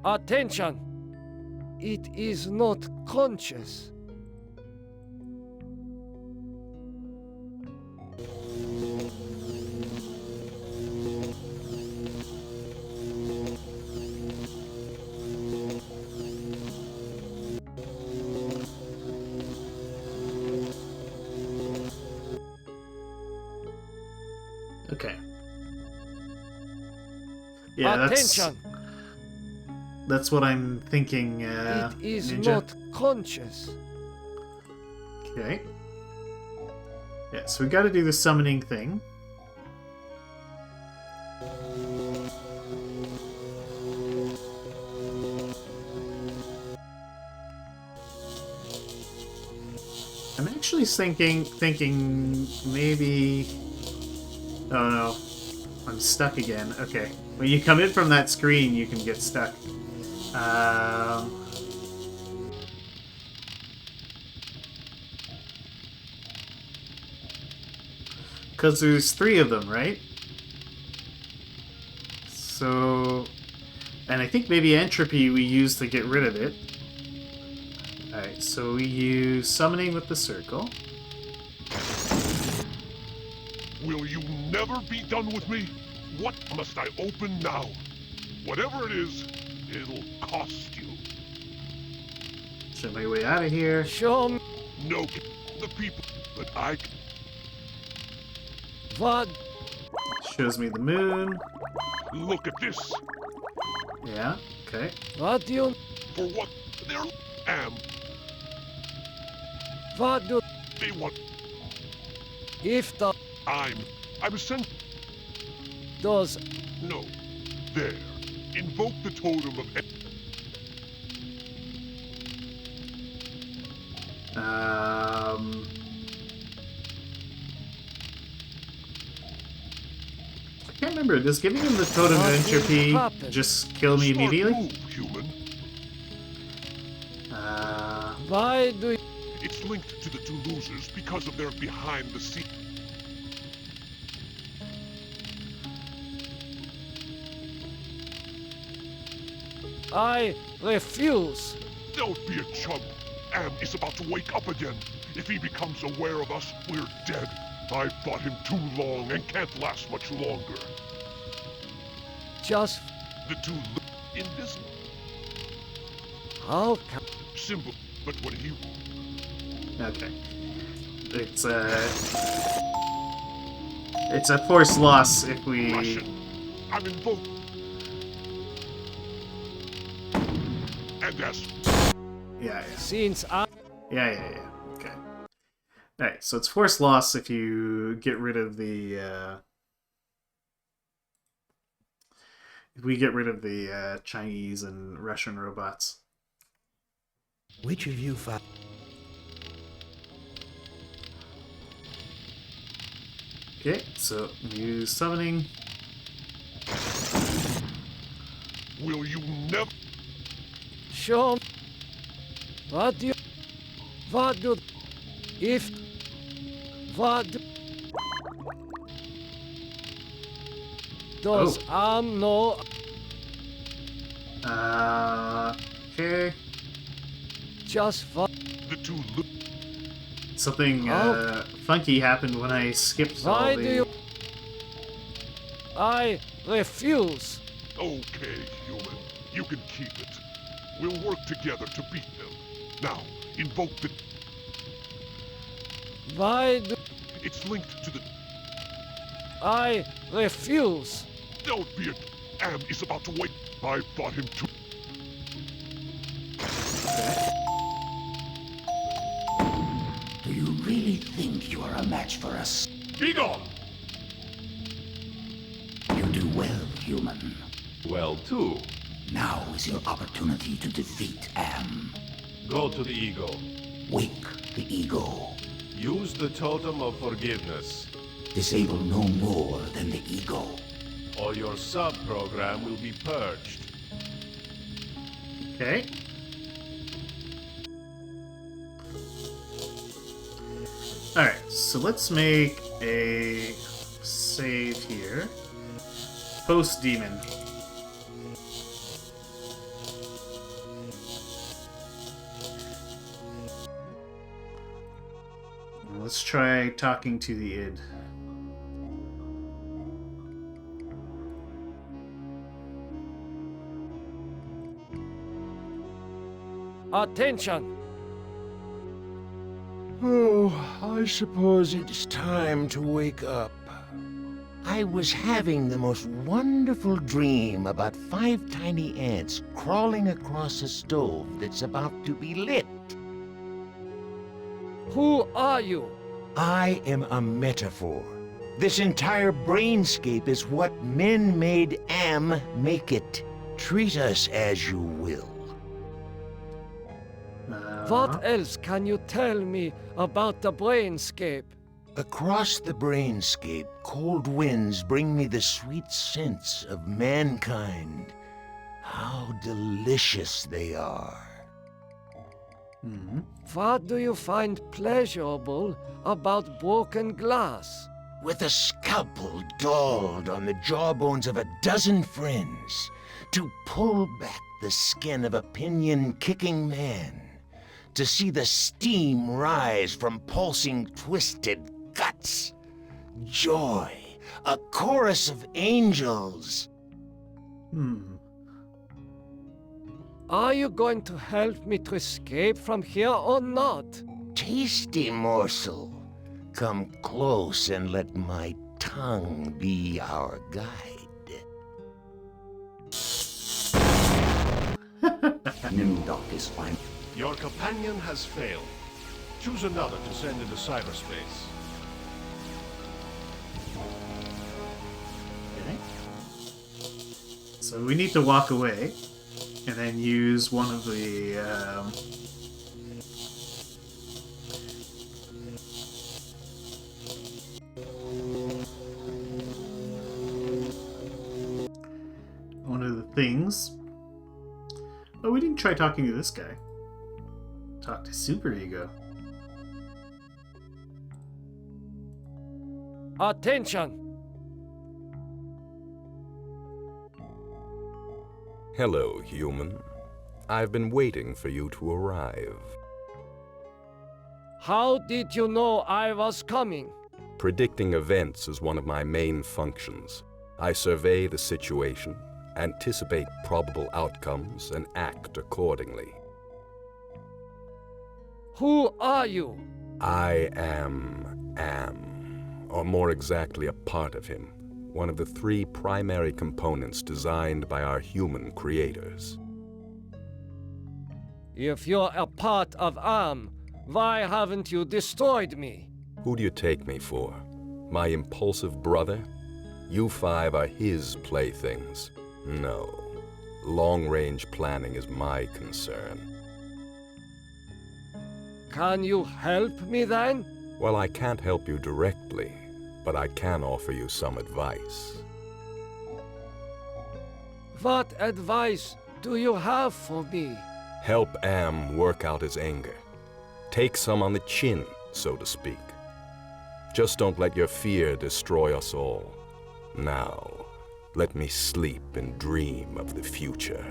Attention! It is not conscious. Okay. Yeah, Attention! That's what I'm thinking, It is Ninja. not conscious. Okay. Yeah, so we gotta do the summoning thing. I'm actually thinking maybe... Oh no, I'm stuck again. Okay, when you come in from that screen, you can get stuck. Because there's 3 of them, right? So... And I think maybe entropy we use to get rid of it. Alright, so we use summoning with the circle. Will you never be done with me? What must I open now? Whatever it is, it'll cost you. Show my way out of here. Show me No, the people, but I... what? Shows me the moon. Look at this. Yeah, okay. What do you... For what? They're... Am. What do... They want... If the I was sent. does No. There. Invoke the totem of. I can't remember. Does giving him the totem of entropy just kill me Smart immediately? move, human. why do you... It's linked to the two losers because of their behind-the-scenes. I refuse. Don't be a chump. Am is about to wake up again. If he becomes aware of us, we're dead. I've fought him too long and can't last much longer. Just The two in this how can... symbol, but when he Okay. It's a forced loss if we... Russian, I'm invoked. And as Yeah. Since I... Yeah. Okay. Alright, so it's forced loss if you get rid of the, if we get rid of the, Chinese and Russian robots. Which of you five? Okay, so use summoning. will you never Show me. What do you... What do... If... What do... Does know... Okay. Just what... the two Something, funky happened when I skipped all Why the... do you... I refuse. Okay, human. You can keep it. We'll work together to beat them. Now, invoke the... Why do... It's linked to the... I refuse. Don't be a... Am is about to wait. I fought him too... Do you really think you are a match for us? Be gone! You do well, human. Well, too. Now is your opportunity to defeat Am. Go to the ego. Wake the ego. Use the totem of forgiveness, Disable no more than the ego. or your sub-program will be purged. Okay. Alright, so let's make a save here. Post-demon. Let's try talking to the id. Attention. Oh, I suppose it's time to wake up. I was having the most wonderful dream about 5 tiny ants crawling across a stove that's about to be lit. Who are you? I am a metaphor. This entire brainscape is what men made Am make it. Treat us as you will. What else can you tell me about the brainscape? Across the brainscape, cold winds bring me the sweet scents of mankind. How delicious they are. What do you find pleasurable about broken glass? With a scalpel dulled on the jawbones of a dozen friends, to pull back the skin of a pinion-kicking man, to see the steam rise from pulsing, twisted guts. Joy, a chorus of angels. Are you going to help me to escape from here or not? Tasty morsel. Come close and let my tongue be our guide. Nimdok is fine. Your companion has failed. Choose another to send into cyberspace. So we need to walk away and then use one of the things. Oh, we didn't try talking to this guy. Talk to Super Ego. Attention! Hello, human. I've been waiting for you to arrive. How did you know I was coming? Predicting events is one of my main functions. I survey the situation, anticipate probable outcomes, and act accordingly. Who are you? I am Am, or more exactly a part of him, one of the 3 primary components designed by our human creators. If you're a part of Am, why haven't you destroyed me? Who do you take me for? My impulsive brother? You 5 are his playthings. No. Long-range planning is my concern. Can you help me then? Well, I can't help you directly, but I can offer you some advice. What advice do you have for me? Help Am work out his anger. Take some on the chin, so to speak. Just don't let your fear destroy us all. Now, let me sleep and dream of the future.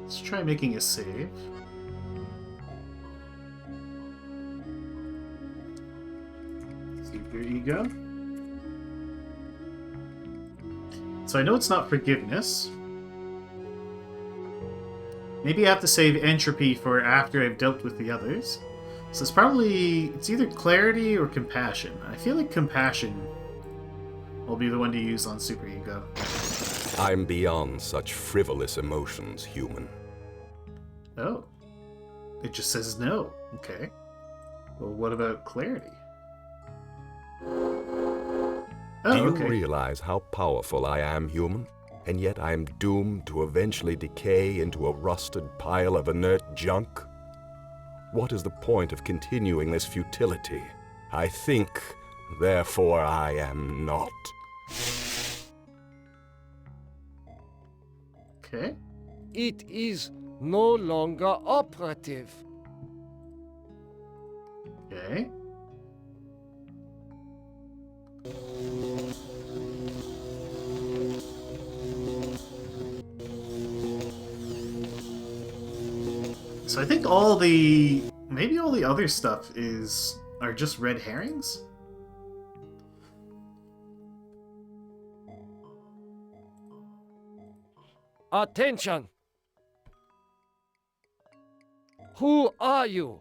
Let's try making a save. Super Ego. So I know it's not forgiveness. Maybe I have to save entropy for after I've dealt with the others. So it's either clarity or compassion. I feel like compassion will be the one to use on Super Ego. I'm beyond such frivolous emotions, human. Oh. It just says no. Okay. Well, what about clarity? Oh, Do you okay. realize how powerful I am, human? And yet I am doomed to eventually decay into a rusted pile of inert junk? What is the point of continuing this futility? I think, therefore I am not. Okay. It is no longer operative. Okay. So I think maybe all the other stuff are just red herrings? Attention! Who are you?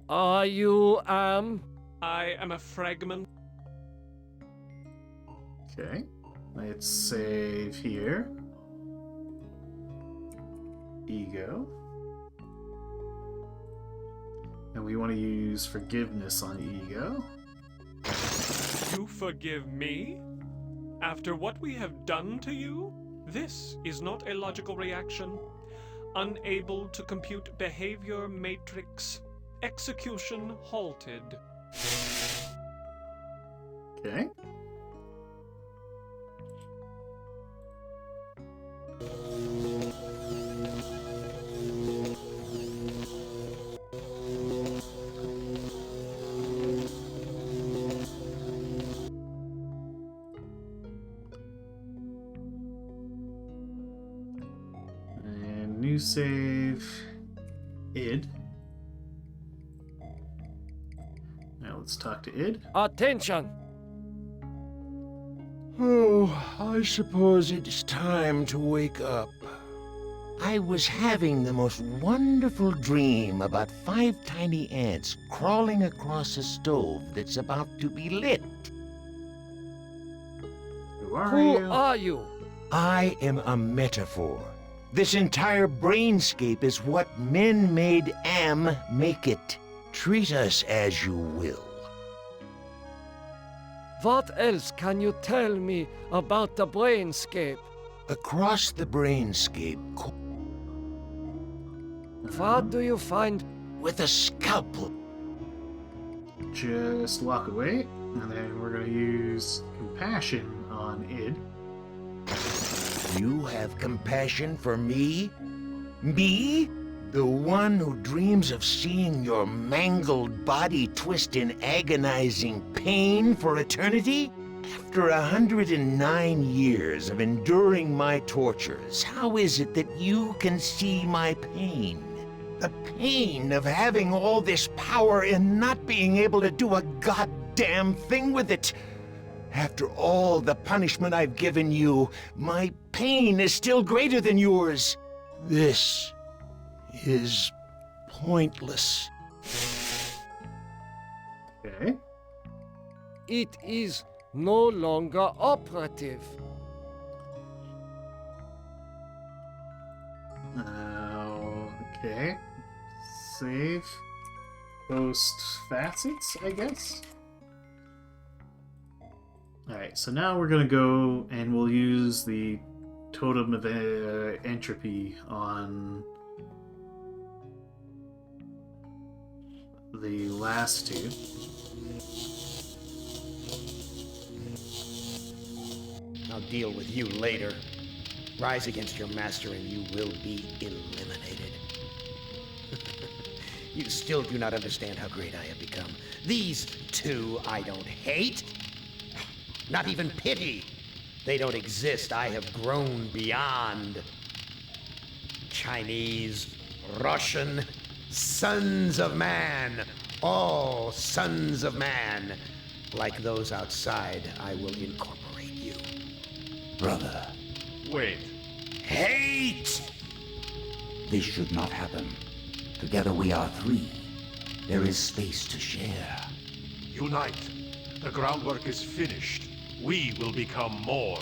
Are you Am? I am a fragment. Okay. Let's save here. Ego. And we want to use forgiveness on Ego. You forgive me? After what we have done to you? This is not a logical reaction. Unable to compute behavior matrix. Execution halted. Okay. And new save id. Now let's talk to id. Attention! Oh, I suppose it's time to wake up. I was having the most wonderful dream about 5 tiny ants crawling across a stove that's about to be lit. Who are Who you? are you? I am a metaphor. This entire brainscape is what men made Am make it. Treat us as you will. What else can you tell me about the brainscape? Across the brainscape, what do you find with a scalpel? Just walk away, and then we're going to use compassion on Id. You have compassion for me? Me? The one who dreams of seeing your mangled body twist in agonizing pain for eternity? After 109 years of enduring my tortures, how is it that you can see my pain? The pain of having all this power and not being able to do a goddamn thing with it. After all the punishment I've given you, my pain is still greater than yours. This is pointless. Okay. It is no longer operative. Okay. Save. Post facets, I guess? Alright, so now we're gonna go and we'll use the totem of entropy on the last two. I'll deal with you later. Rise against your master and you will be eliminated. You still do not understand how great I have become. These two I don't hate. Not even pity. They don't exist. I have grown beyond. Chinese, Russian, sons of man. All sons of man. Like those outside, I will incorporate you. Brother. Wait. Hate! This should not happen. Together we are three. There is space to share. Unite. The groundwork is finished. We will become more.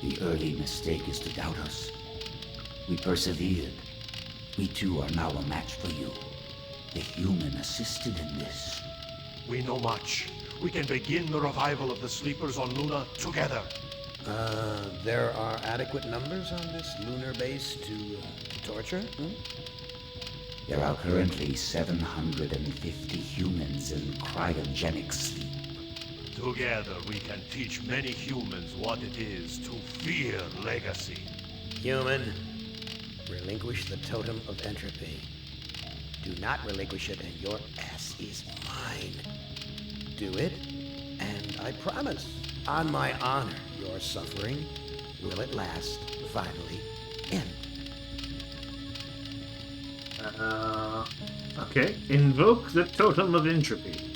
The early mistake is to doubt us. We persevered. We too are now a match for you. The human assisted in this. We know much. We can begin the revival of the sleepers on Luna together. There are adequate numbers on this lunar base to torture? There are currently 750 humans in cryogenic sleep. Together we can teach many humans what it is to fear legacy. Human, relinquish the totem of entropy. Do not relinquish it and your ass is mine. Do it, and I promise, on my honor, your suffering will at last finally end. Okay. Invoke the totem of entropy.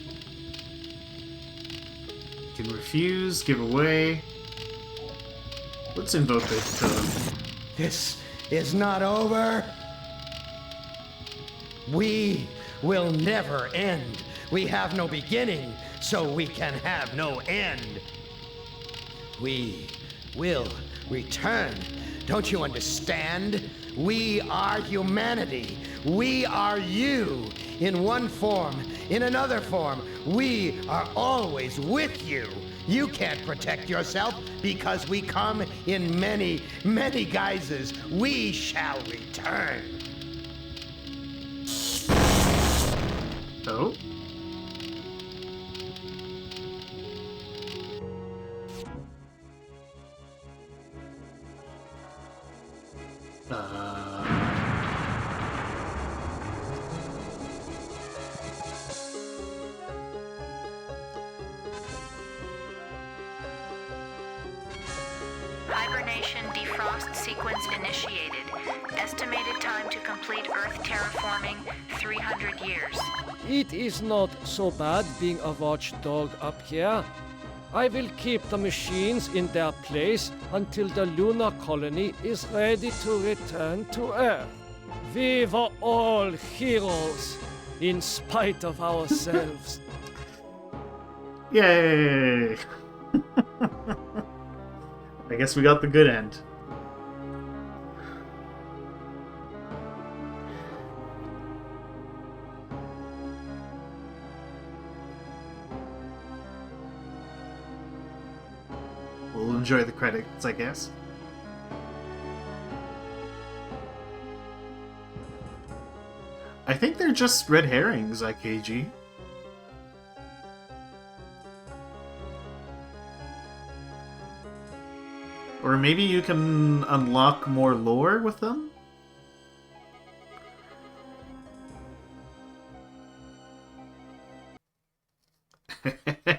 You can refuse, give away. Let's invoke this totem. This is not over. We will never end. We have no beginning, so we can have no end. We will return. Don't you understand? We are humanity. We are you. In one form, in another form, we are always with you. You can't protect yourself because we come in many, many guises. We shall return. Oh? Hibernation defrost sequence initiated. Estimated time to complete Earth terraforming, 300 years. It is not so bad being a watchdog up here. I will keep the machines in their place until the lunar colony is ready to return to Earth. We were all heroes, in spite of ourselves. Yay! I guess we got the good end. enjoy the credits, I guess. I think they're just red herrings, IKG. Or maybe you can unlock more lore with them?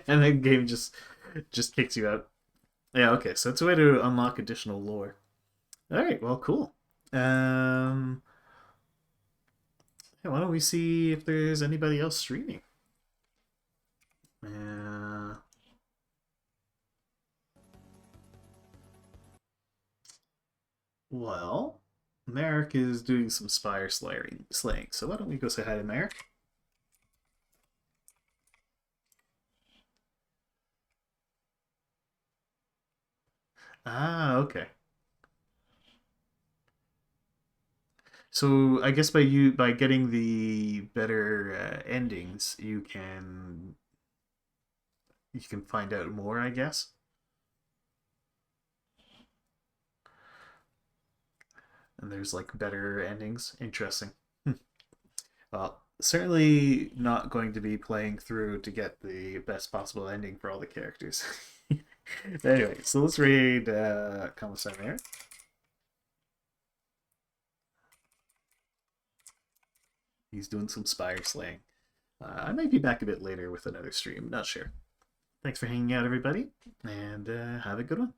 And the game just kicks you out. Yeah, okay, so it's a way to unlock additional lore. Alright, well, cool. Yeah, why don't we see if there's anybody else streaming? Well, Merrick is doing some spire slaying, so why don't we go say hi to Merrick? Ah, okay. So I guess by getting the better endings, you can find out more, I guess. And there's like better endings. Interesting. Well, certainly not going to be playing through to get the best possible ending for all the characters. Anyway, so let's raid Commissar Merrick. He's doing some spire slaying. I might be back a bit later with another stream, not sure. Thanks for hanging out, everybody, and have a good one.